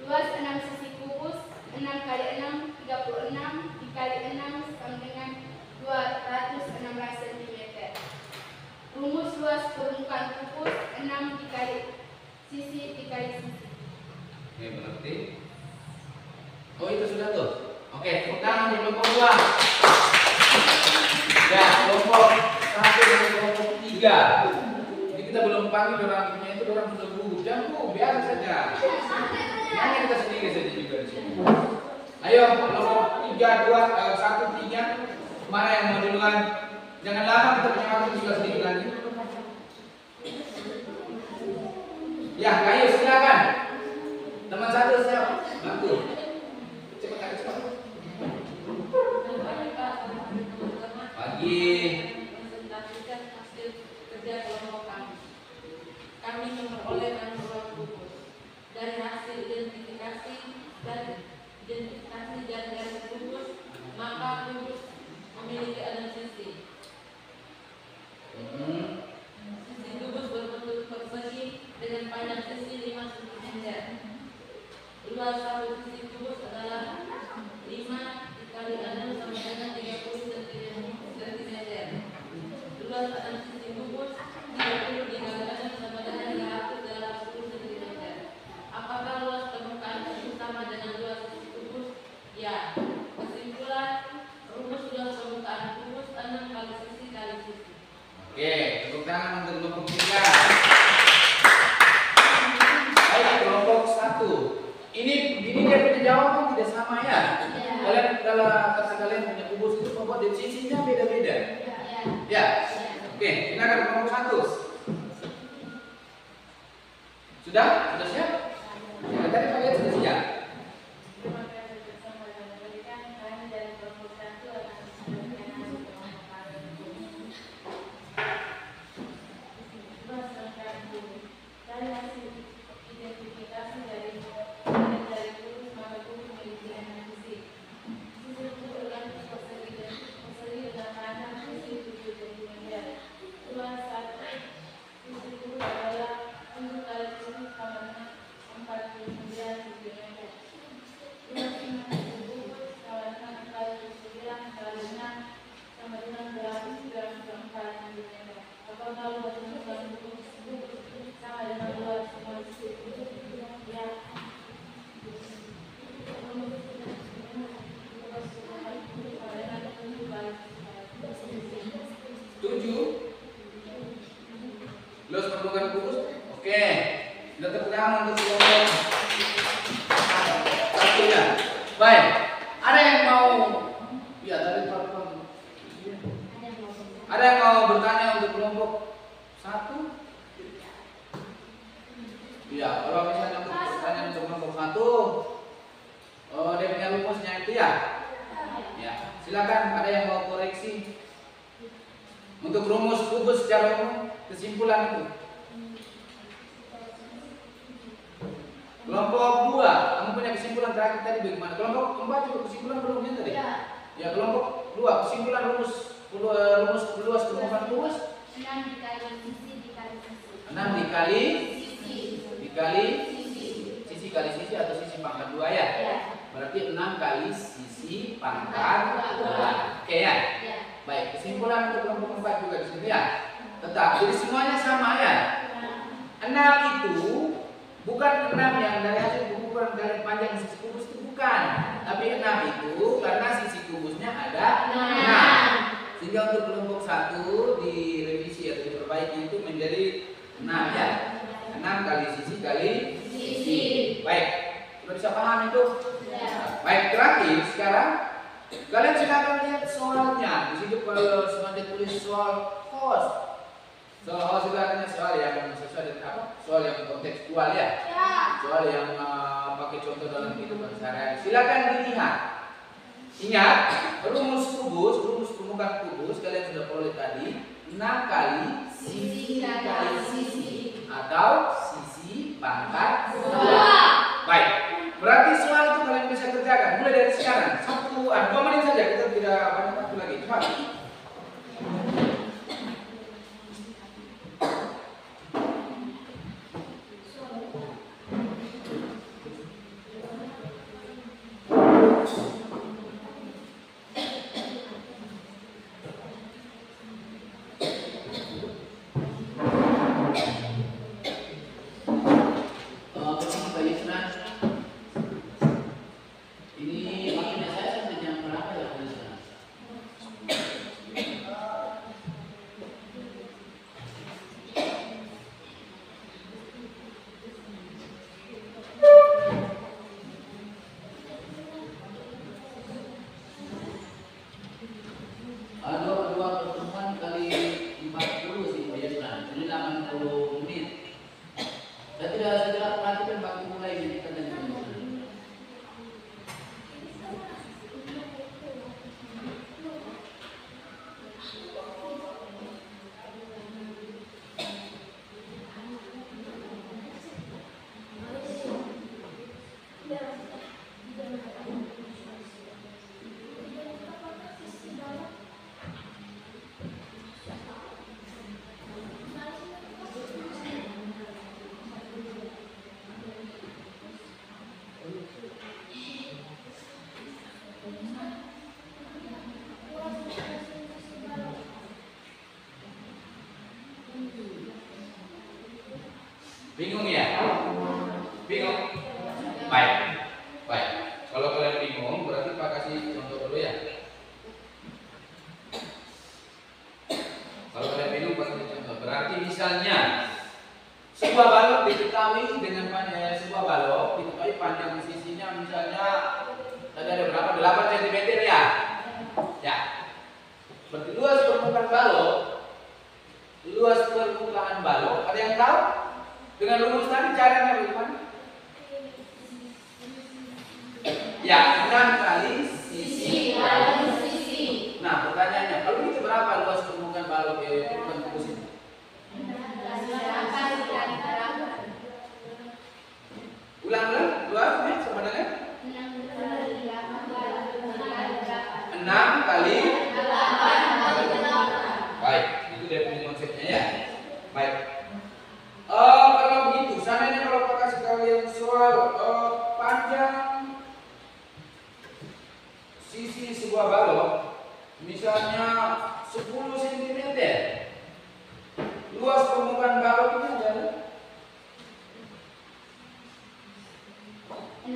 Luas 6 sisi kubus 6 kali 6 36 dikali 6 sama dengan 216 cm. Rumus luas permukaan kubus 6 dikali sisi dikali sisi. Oke, berarti. Oh, itu sudah tuh. Oke, tepuk tangan di kelompok 2. Ya, kelompok 1 dan kelompok 3. Jadi kita belum panggil orangnya itu, orang sudah gugup. Jangan gugup, biasa saja. Nanya kita sendiri saja juga di sini. Ayo, kelompok 3, 2, 1, 3. Mana yang mau duluan? Jangan lama, kita punya waktu juga sedikit lagi. Ya, ayo silakan. Teman satu siap, bantu. Cepat. Pagi. Presentasikan hasil kerja kelompok kami. Kami memperoleh bantuan kubus dari hasil identifikasi jaring-jaring kubus, maka kubus memiliki 6 sisi. Sisi kubus berbentuk persegi dengan panjang sisi 5 cm. Luas satu sisi kubus adalah 5 dikali 6 sama dengan 30 cm. Luas 6 sisi kubus 30 dikali 6 sama dengan 180 cm. Apakah luas permukaan kubus sama dengan luas sisi kubus? Ya. Kesimpulan, rumus luas permukaan kubus 6 kali sisi kali sisi. Oke, tepuk tangan untuk kelompok 3. Baik, kelompok 1. Ini dia punya jawaban tidak sama ya. Kalian kalau kata kalian punya kubus itu membuat dari sisinya beda-beda. Ya. Oke, silakan kelompok 1. Sudah? Sudah siap? Ya, tadi kalian sudah siap. Terima kasih bersama dan memberikan kami dari kelompok 1 akan memberikan hasil kelompok kami. Dari hasil identifikasi dari kubus, maka kubus memiliki 6 sisi. Sisi kubus berbentuk persegi dengan panjang sisi 7 cm. Luas satu sisi kubus adalah 7 kali 7 sama dengan 49 cm. Luas 6 sisi kubus sama dengan 49 kali 6 sama dengan 294 cm. Apakah luas permukaan kubus sama dengan luas semua sisi kubus? Ya. Tujuh. Luas permukaan kubus. Oke. Sudah tepuk tangan untuk kelompok 1 ya. Baik. Ada yang mau? Ya tadi Pak. Ada yang mau bertanya untuk kelompok 1? Iya, kalau misalnya untuk bertanya untuk kelompok 1, dia punya rumusnya itu ya. Ya, silakan. Ada yang mau koreksi untuk rumus kubus secara umum, kesimpulan itu. Kelompok 2, kamu punya kesimpulan terakhir tadi bagaimana? Kelompok 4 juga kesimpulan belum ya tadi? Ya, kelompok 2 kesimpulan rumus luas permukaan kubus 6 dikali sisi dikali sisi. 6 dikali Sisi. sisi kali sisi atau sisi pangkat 2 ya? Ya. Berarti 6 kali sisi pangkat 2. Oke ya? Ya. Baik, kesimpulan untuk kelompok 4 juga di sini ya. Tetap, jadi semuanya sama ya. 6 itu bukan 6 yang dari hasil ukuran kalian panjang sisi kubus itu bukan. Tapi 6 itu karena sisi kubusnya ada 6. Sehingga untuk kelompok 1 direvisi atau diperbaiki itu menjadi 6 ya. 6 kali sisi kali sisi. Baik, sudah bisa paham itu? Baik, terakhir sekarang kalian silakan lihat soalnya. Di situ kalau semuanya tulis soal host. Soal host itu artinya soal yang sesuai dengan apa? Soal yang kontekstual ya. Soal yang pakai contoh dalam kehidupan sehari-hari. Silakan dilihat. Ingat, rumus permukaan kubus kalian sudah peroleh tadi 6 kali sisi kali sisi atau sisi pangkat 2. Baik, berarti soal itu kalian bisa kerjakan mulai dari sekarang 2 menit saja, kita tidak banyak waktu lagi. Cepat. Bingung ya? Bingung? Baik. Baik. Kalau kalian bingung, berarti Pak kasih contoh dulu ya. Kalau kalian bingung, Pak kasih contoh. Berarti misalnya sebuah balok diketahui dengan panjang sebuah balok diketahui panjang sisinya misalnya tadi ada berapa? 8 cm ya. Ya. Berarti luas permukaan balok, ada yang tahu? Dengan rumus tadi caranya bagaimana? Ya, 6 kali sisi kali sisi. Nah, pertanyaannya, kalau itu berapa luas permukaan balok permukaan kubus ini? Ulang-ulang, luasnya sama dengan 6 kali 8. Baik, itu definisi konsepnya ya. Baik. Kalau begitu, seandainya kalau Pak kasih kalian soal panjang sisi sebuah balok, misalnya 10 cm, luas permukaan balok ini adalah 6.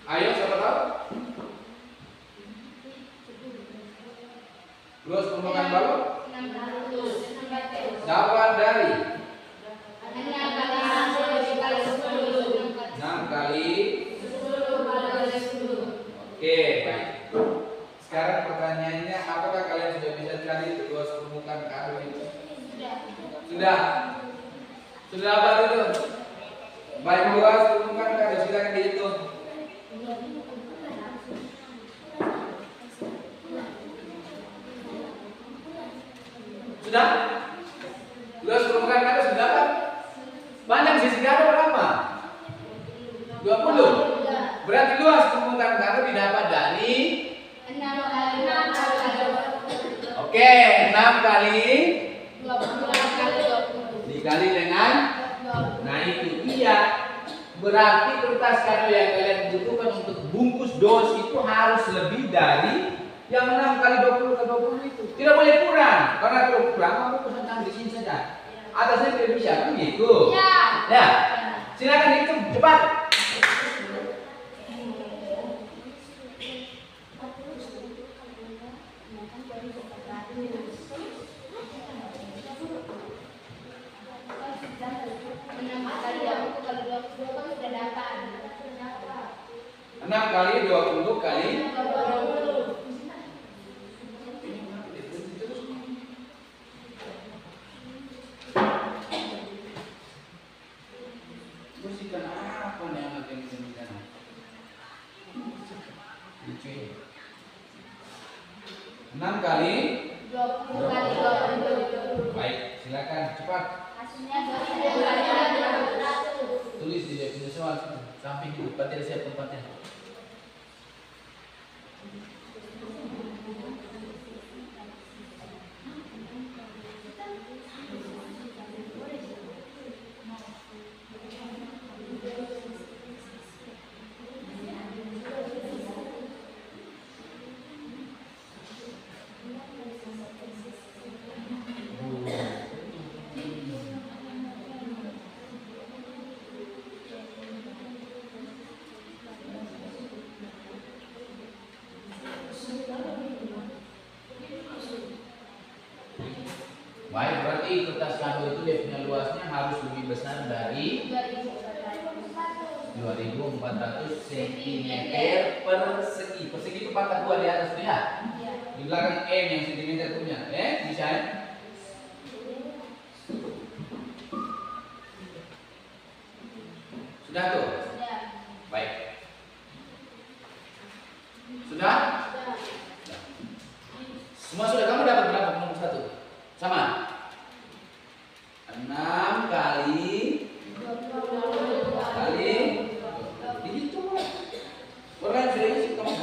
Ayo, siapa tahu? Luas permukaan balok 600. dapat dari 6 kali 10. Oke, baik. Sekarang pertanyaannya, apakah kalian sudah bisa cari luas permukaan kado itu? Sudah. Sudah apa dulu? Baik, luas permukaan kado silakan dihitung. Sudah? Luas permukaan kado sudah kan? Panjang sisi kado berapa? 20. Berarti luas permukaan kado didapat dari 6 kali 6 Oke, 6 kali 20 dikali dengan nah itu iya. Berarti kertas kado yang kalian butuhkan untuk bungkus dos itu harus lebih dari yang 6 kali 20 kali 20 itu. Tidak boleh kurang. Karena kalau kurang kamu pesan di sini saja. Atasnya tidak bisa kan gitu. Ya. Silakan dihitung cepat. 6 kali 20 kali musikan apa nih anak yang demikian? Lucu ya. 6 kali 20 kali 20. baik, silakan cepat Hasilnya 200. tulis di definisi soal samping itu, tempatnya siap tempatnya. Baik, berarti kertas kado itu dia punya luasnya harus lebih besar dari 2400 cm persegi. Persegi itu pangkat 2 di atas tuh ya. Di belakang M yang cm punya. Bisa ya? Sudah tuh? Baik. Sudah? Semua sudah. Kamu dapat berapa nomor 1? Sama? 6 kali ini tuh orang sudah isi kamu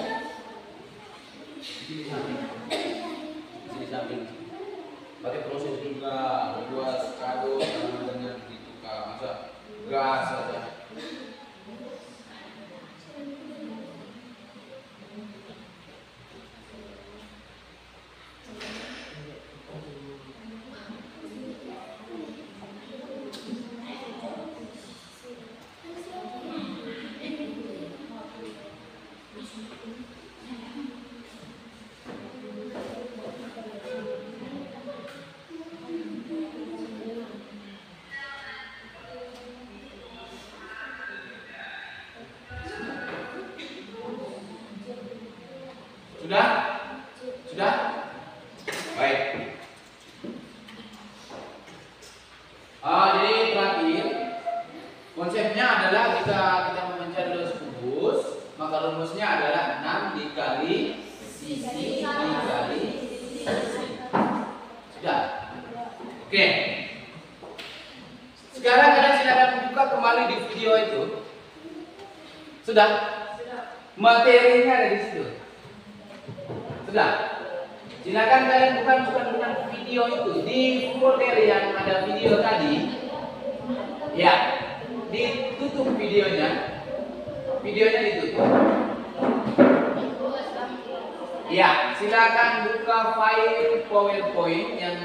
di samping pakai proses juga buat kado dengan ditukar masa gas saja. Sudah? Sudah? Baik. Jadi terakhir konsepnya adalah kita mencari luas kubus, maka rumusnya adalah 6 dikali sisi dikali sisi. Sudah? Oke. Sekarang kalian silakan buka kembali di video itu. Sudah? Materinya ada di situ. Sudah. Silakan kalian bukan video itu di folder yang ada video tadi. Ya, ditutup videonya. Videonya ditutup. Ya, silakan buka file PowerPoint yang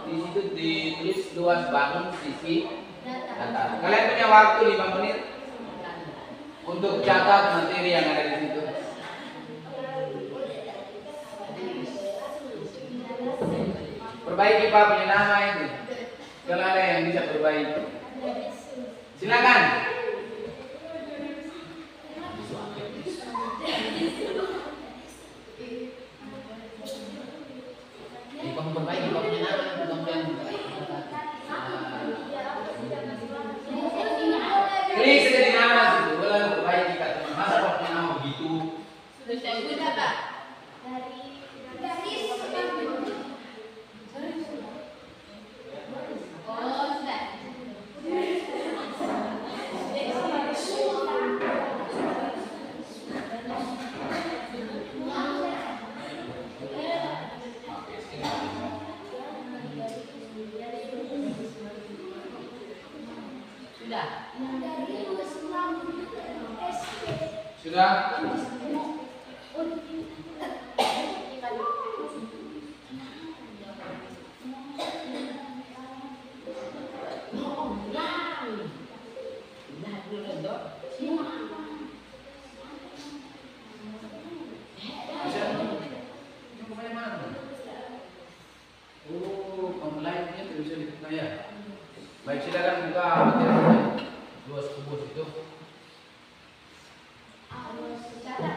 di situ ditulis luas bangun sisi data. Kalian punya waktu 5 menit untuk catat materi yang ada di situ. Perbaiki Pak punya nama itu. Kalau ada yang bisa perbaiki, silakan. Kamu perbaiki Pak punya nama itu kemudian. Klik saja di nama situ, lalu perbaiki Kak. Masa Pak punya nama begitu? Sudah Pak. Sudah? Online-nya tidak bisa dipercaya. Baik, silakan buka materi luas kubus itu. Harus secara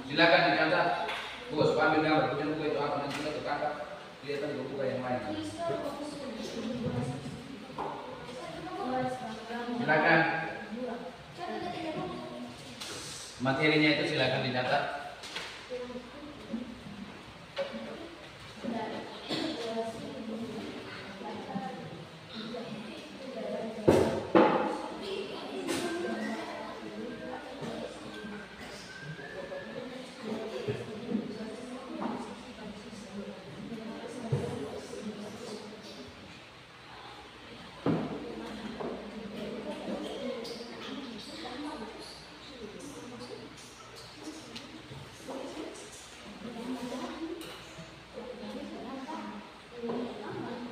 Silakan dicatat. Bos, ambil gambar punya buku itu apa nanti kita ketangkap. Kelihatan di buku yang lain. Silakan. Materinya itu silakan dicatat.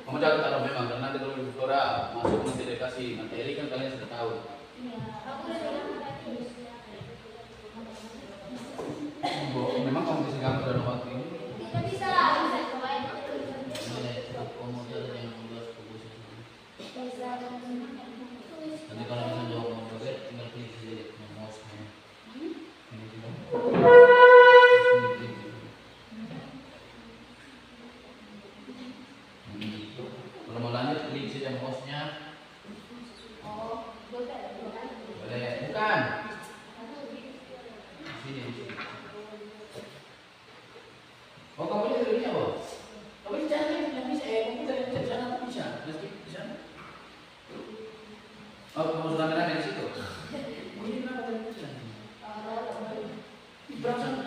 Kamu catat taruh memang karena nanti kalau Flora masuk nanti dikasih materi kan kalian sudah tahu. Memang kamu bisa gambar dalam waktu ini. Bisa lah, bisa cobain. Nanti kalau misalnya jauh mau joget, tinggal klik di mouse-nya. Ini juga. Kalau mau lanjut klik saja mouse-nya. Boleh, bukan. Sini, di sini. Oh, kamu lihat dulunya, Bos. Kamu di sana nggak bisa, kamu di sana nggak bisa. Meski di sana. Oh, kamu sudah merah dari situ. Oh, ini kenapa dari sana? Berapa?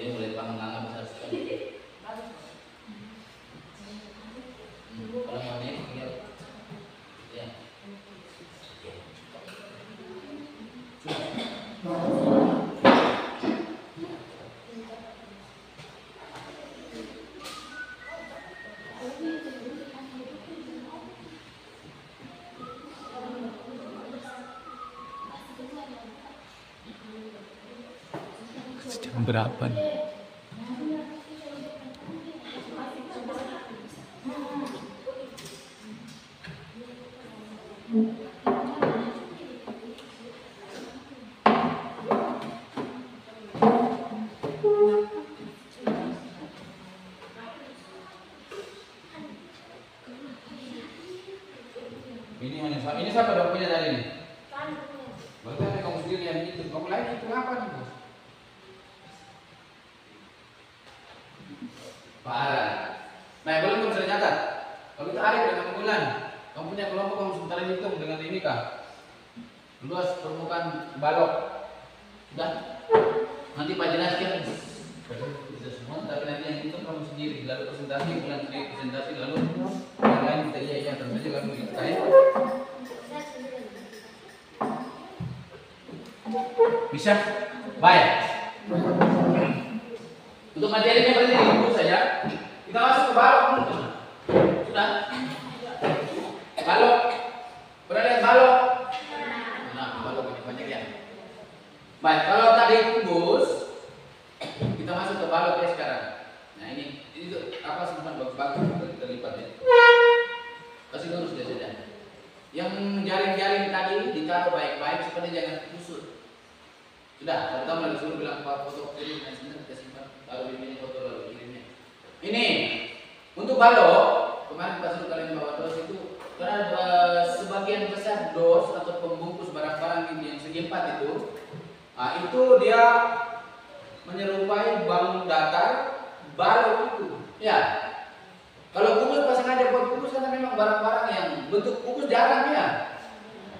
Ini mulai pangan besar sekali. Kalau mau naik, tinggal ya. Jam berapa nih? Ini siapa dong punya tadi nih? Berarti ada kamu sendiri yang itu. Kamu lain itu apa nih, Bos? Parah. Nah, belum kamu sudah catat. Kalau kita Arif dengan bulan, kamu punya kelompok kamu sementara hitung dengan ini kah? Luas permukaan balok. Sudah. Nanti Pak jelaskan. Bisa semua, tapi nanti yang hitung kamu sendiri. Lalu presentasi, bulan sendiri presentasi, lalu yang lain kita iya tentu saja kamu kita ya. Bisa? Baik. Untuk materinya berarti dulu saja. Kita masuk ke balok dulu. Sudah? Balok. Pernah lihat balok? Nah, balok ini banyak ya. Baik, kalau tadi kubus, kita masuk ke balok ya sekarang. Nah ini apa simpan bagus-bagus kita lipat ya. Kasih lurus dia saja. Yang jaring-jaring tadi ditaruh baik-baik supaya jangan kusut. Sudah, pertama lagi suruh bilang Pak foto kirim dan sebentar kita simpan. Taruh di sini foto lalu kirimnya. Ini untuk balok kemarin kita suruh kalian bawa dos itu karena sebagian besar dos atau pembungkus barang-barang ini yang segi 4 itu, itu dia menyerupai bangun datar balok itu. Ya. Kalau kubus pasang aja buat kubus karena memang barang-barang yang bentuk kubus jarang ya.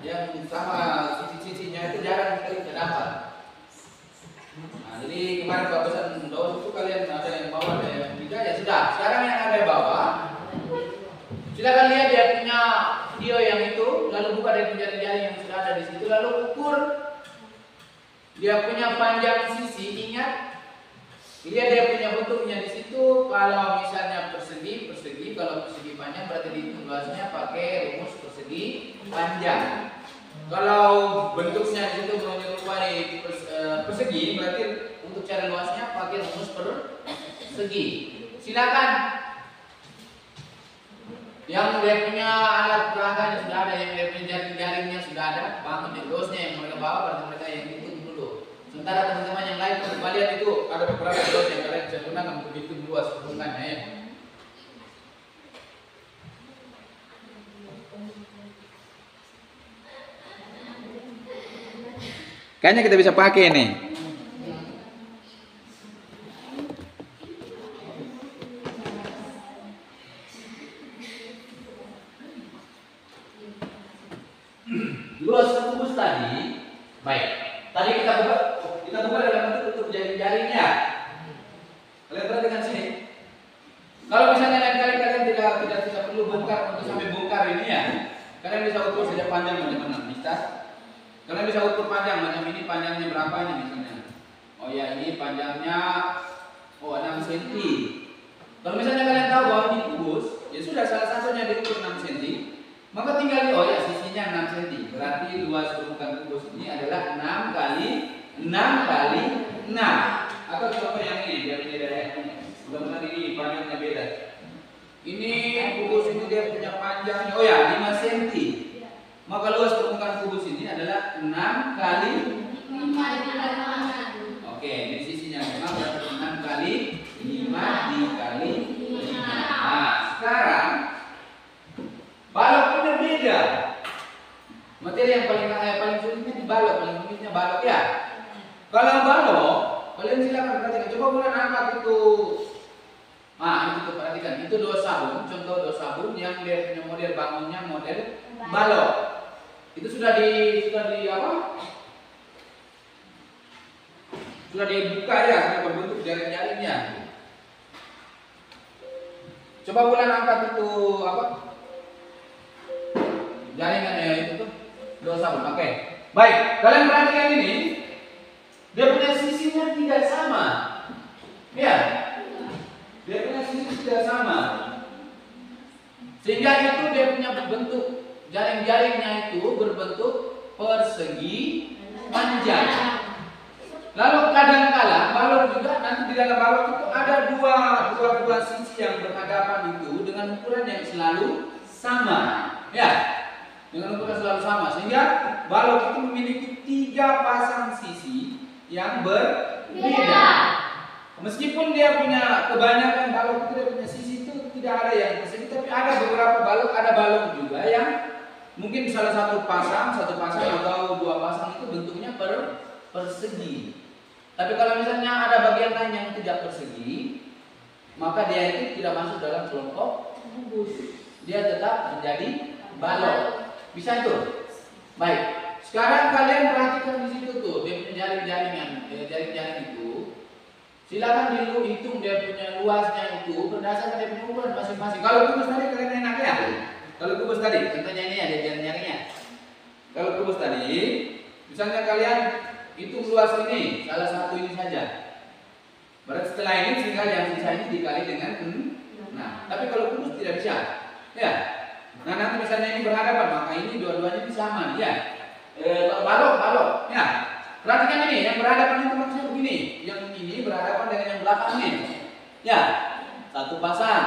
Yang sama sisi-sisinya itu jarang sekali kita dapat. Nah, jadi kemarin bagusan dos itu kalian ada yang bawa, ada yang tidak ya sudah. Sekarang yang ada bawa, silakan lihat dia punya video yang itu, lalu buka dari jari-jari yang sudah ada di situ, lalu ukur dia punya panjang sisi. Ingat Lihat dia punya bentuknya di situ. Kalau misalnya persegi, kalau persegi panjang berarti dihitung luasnya pakai rumus persegi panjang. Kalau bentuknya di situ menyerupai persegi, berarti untuk cari luasnya pakai rumus persegi. Silakan. Yang dia punya alat perangkanya sudah ada, yang dia punya jaring-jaringnya sudah ada, bangun yang dosnya yang mereka bawa, berarti mereka yang hitung dulu. Sementara teman-teman yang lain kalian itu ada beberapa dos yang kalian bisa gunakan untuk hitung luas peruntukannya ya. Kayaknya kita bisa pakai nih. Luas kubus tadi, baik. Tadi kita buka dalam bentuk jaring-jaringnya. Kalian perhatikan sini. Kalau misalnya lain kali kalian tidak perlu bongkar untuk sampai bongkar ini ya, kalian bisa ukur saja panjang macam mana, bisa. Kalian bisa ukur panjang macam ini, panjangnya berapa ini misalnya. Oh ya, ini panjangnya 6 cm. Kalau misalnya kalian tahu bahwa ini kubus, ya sudah salah satunya diukur 6 cm. Maka tinggal sisinya 6 cm. Berarti luas permukaan kubus ini adalah 6 kali 6 kali 6. Atau contoh yang ini, biar beda ya. Mudah-mudahan ini panjangnya beda. Ini kubus ini dia punya panjangnya 5 cm. Maka luas permukaan kubus ini adalah 6 kali 5. Oke, ini sisinya memang berarti 6 kali 5 dikali 5. Nah, sekarang balok punya beda. Materi yang paling sulitnya di balok, paling rumitnya balok ya. Kalau balok, kalian silakan perhatikan. Coba bulan angkat itu. Nah, itu perhatikan. Itu 2 sabun, contoh 2 sabun yang dia punya model bangunnya model balok. Itu sudah di apa? Sudah dibuka ya, sudah berbentuk jaring-jaringnya. Coba bulan angkat itu apa? Jaringan ya itu tuh 2 sabun. Oke. Baik, kalian perhatikan ini. Dia punya sisinya tidak sama. Ya. Dia punya sisi tidak sama. Sehingga itu dia punya bentuk jaring-jaringnya itu berbentuk persegi panjang. Lalu kadang-kala balok juga nanti di dalam balok itu ada dua sisi yang berhadapan itu dengan ukuran yang selalu sama. Ya. Dengan ukuran selalu sama sehingga balok itu memiliki 3 pasang sisi yang berbeda. Meskipun dia punya kebanyakan balok itu dia punya sisi itu tidak ada yang persegi, tapi ada beberapa balok, ada balok juga yang mungkin salah satu pasang atau 2 pasang itu bentuknya persegi. Tapi kalau misalnya ada bagian lain yang tidak persegi, maka dia itu tidak masuk dalam kelompok kubus. Dia tetap menjadi balok. Bisa itu? Baik. Sekarang kalian perhatikan di situ tuh, dia punya jaring-jaring itu. Silakan dulu hitung dia punya luasnya itu berdasarkan dia punya ukuran masing-masing. Kalau kubus tadi kalian enak ya. Kalau kubus tadi, contohnya ini ada jaring-jaringnya. Kalau kubus tadi, misalnya kalian hitung luas ini, salah satu ini saja. Berarti setelah ini tinggal yang sisa ini dikali dengan 6. Nah, tapi kalau kubus tidak bisa. Ya. Nah, nanti misalnya ini berhadapan, maka ini dua-duanya ini sama, ya. Balok, ya. Perhatikan ini, yang berhadapan itu maksudnya begini. Yang ini berhadapan dengan yang belakang ini. Ya, satu pasang.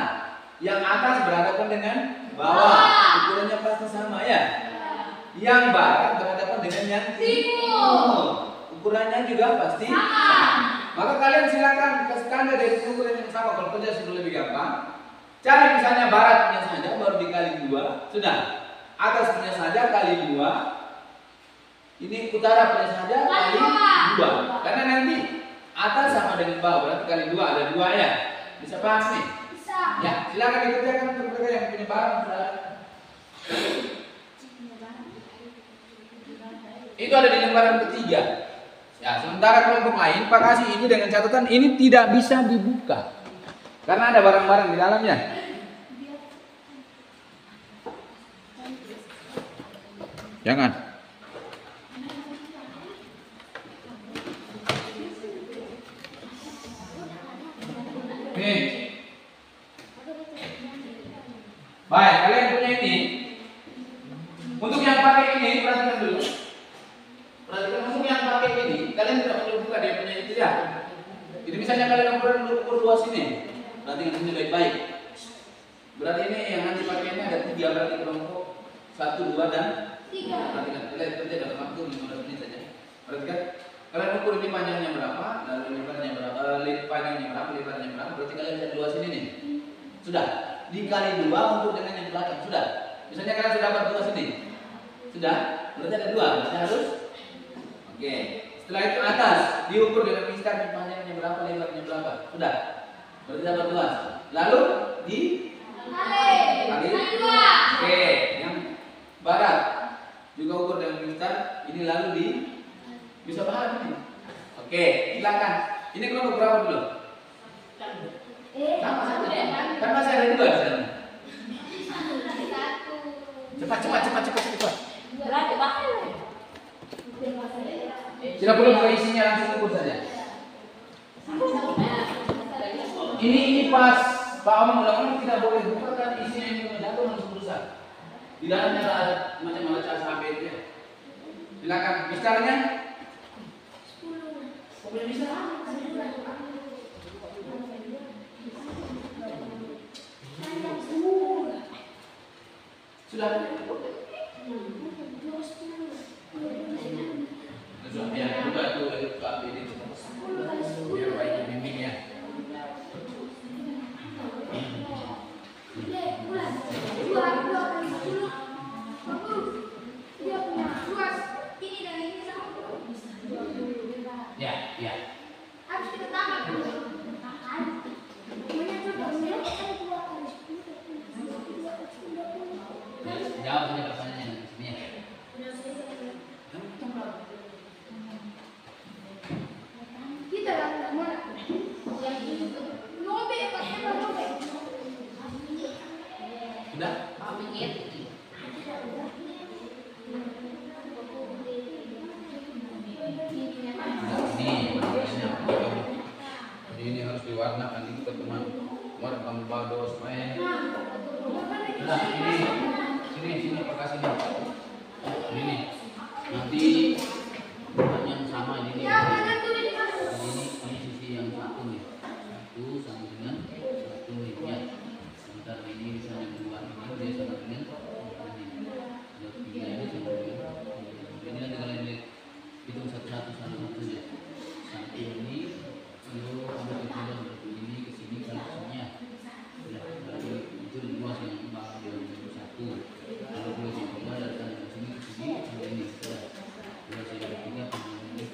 Yang atas berhadapan dengan bawah. Ukurannya pasti sama, ya. Yang barat berhadapan dengan yang timur. Ukurannya juga pasti sama. Maka kalian silakan kasih tanda dari ukuran yang sama. Kalau kerja sudah lebih gampang. Cari misalnya baratnya saja baru dikali 2, sudah. Atasnya saja kali 2. Ini utara punya saja kali 2. Karena nanti atas sama dengan bawah berarti kali 2 ada 2 ya. Bisa paham nih? Bisa. Ya, silakan dikerjakan untuk mereka yang punya barang. Itu ada di lembaran ketiga. Ya, sementara kelompok lain Pak kasih ini dengan catatan ini tidak bisa dibuka. Karena ada barang-barang di dalamnya. Jangan. Nih. Baik, kalian punya ini. Untuk yang pakai ini, perhatikan dulu. Perhatikan untuk yang pakai ini, kalian tidak perlu buka dia punya itu ya. Jadi misalnya kalian ukur luas ini, perhatikan ini baik-baik. Berarti ini yang nanti pakai ini ada 3, berarti kelompok 1, 2, dan 3. Perhatikan, kalian kerja dalam waktu 15 menit saja. Perhatikan, kalian ukur ini panjangnya berapa, lalu lebarnya berapa, panjangnya berapa, lebarnya berapa. Berarti kalian lihat luas ini nih. Sudah, dikali 2 untuk dengan yang belakang. Sudah. Misalnya kalian sudah dapat luas ini. Sudah, berarti ada 2. Berarti harus. Oke. Setelah itu atas diukur dengan misalkan panjangnya berapa, lebarnya berapa. Sudah. Berarti dapat luas. Lalu di kali 2. Oke, yang barat juga ukur dengan mistar. Ini lalu di bisa paham ini. Oke, silakan. Ini kelompok berapa dulu? Sama saja. Kan masih ada 2 di sana. Cepat. Tidak perlu buka isinya, langsung ukur saja. Ini pas Pak Om ulang tidak boleh buka kan isinya yang jatuh langsung rusak. Di dalamnya ada macam-macam sampai itu ya. Silakan. Mistarnya 10. Boleh bisa? Sudah. Sudah biar buka tuh Pak ini. Biar baik bimbingnya. Ya. Harus kita tambah. Jawab saja pertanyaannya di sini ya. Kita lakukan mana? Yang ini lobe pakai lobe. Sudah? Ini harus diwarnakan itu teman warna bado supaya nah sini pakai sini nanti yang sama ini sisi yang satu nih satu sama dengan satu nih ya sebentar ini misalnya dua ini dia sama dengan ini tiga ini sama dengan ini nanti kalian lihat hitung satu-satu saja satu ini lalu ada kemudian ini ke sini kalinya ya lalu itu luas yang satu lalu luas yang kedua dari sana ke sini sampai ini sudah luas yang ketiga ini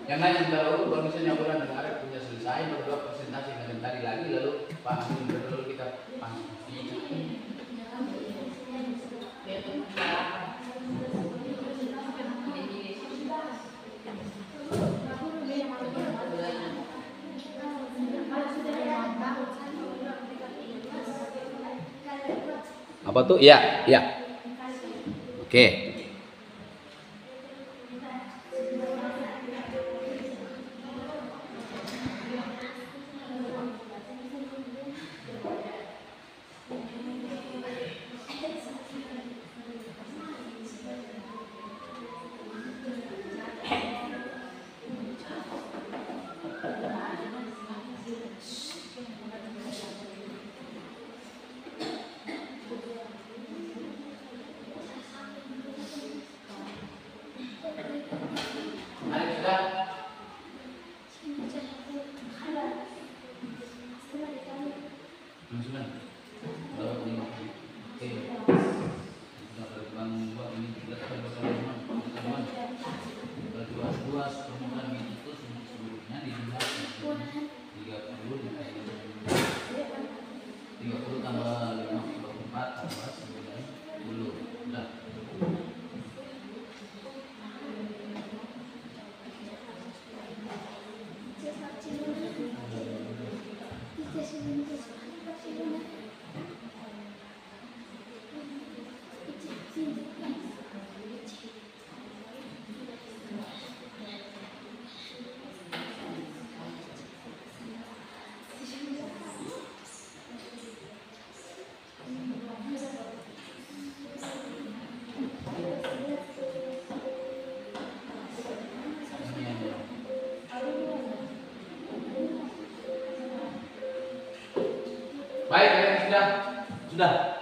Yang lain sudah tahu, kalau misalnya bulan dan Maret punya selesai, berdua presentasi dengan tadi lagi, lalu Pak Amin lalu kita panggil. Apa tuh? Iya, iya. Oke. Ada sudah? Sudah. Oke. Luas permukaan itu seluruhnya dilihat 30 tambah 54 tambah 90. Udah. Baik, kalian sudah? Sudah.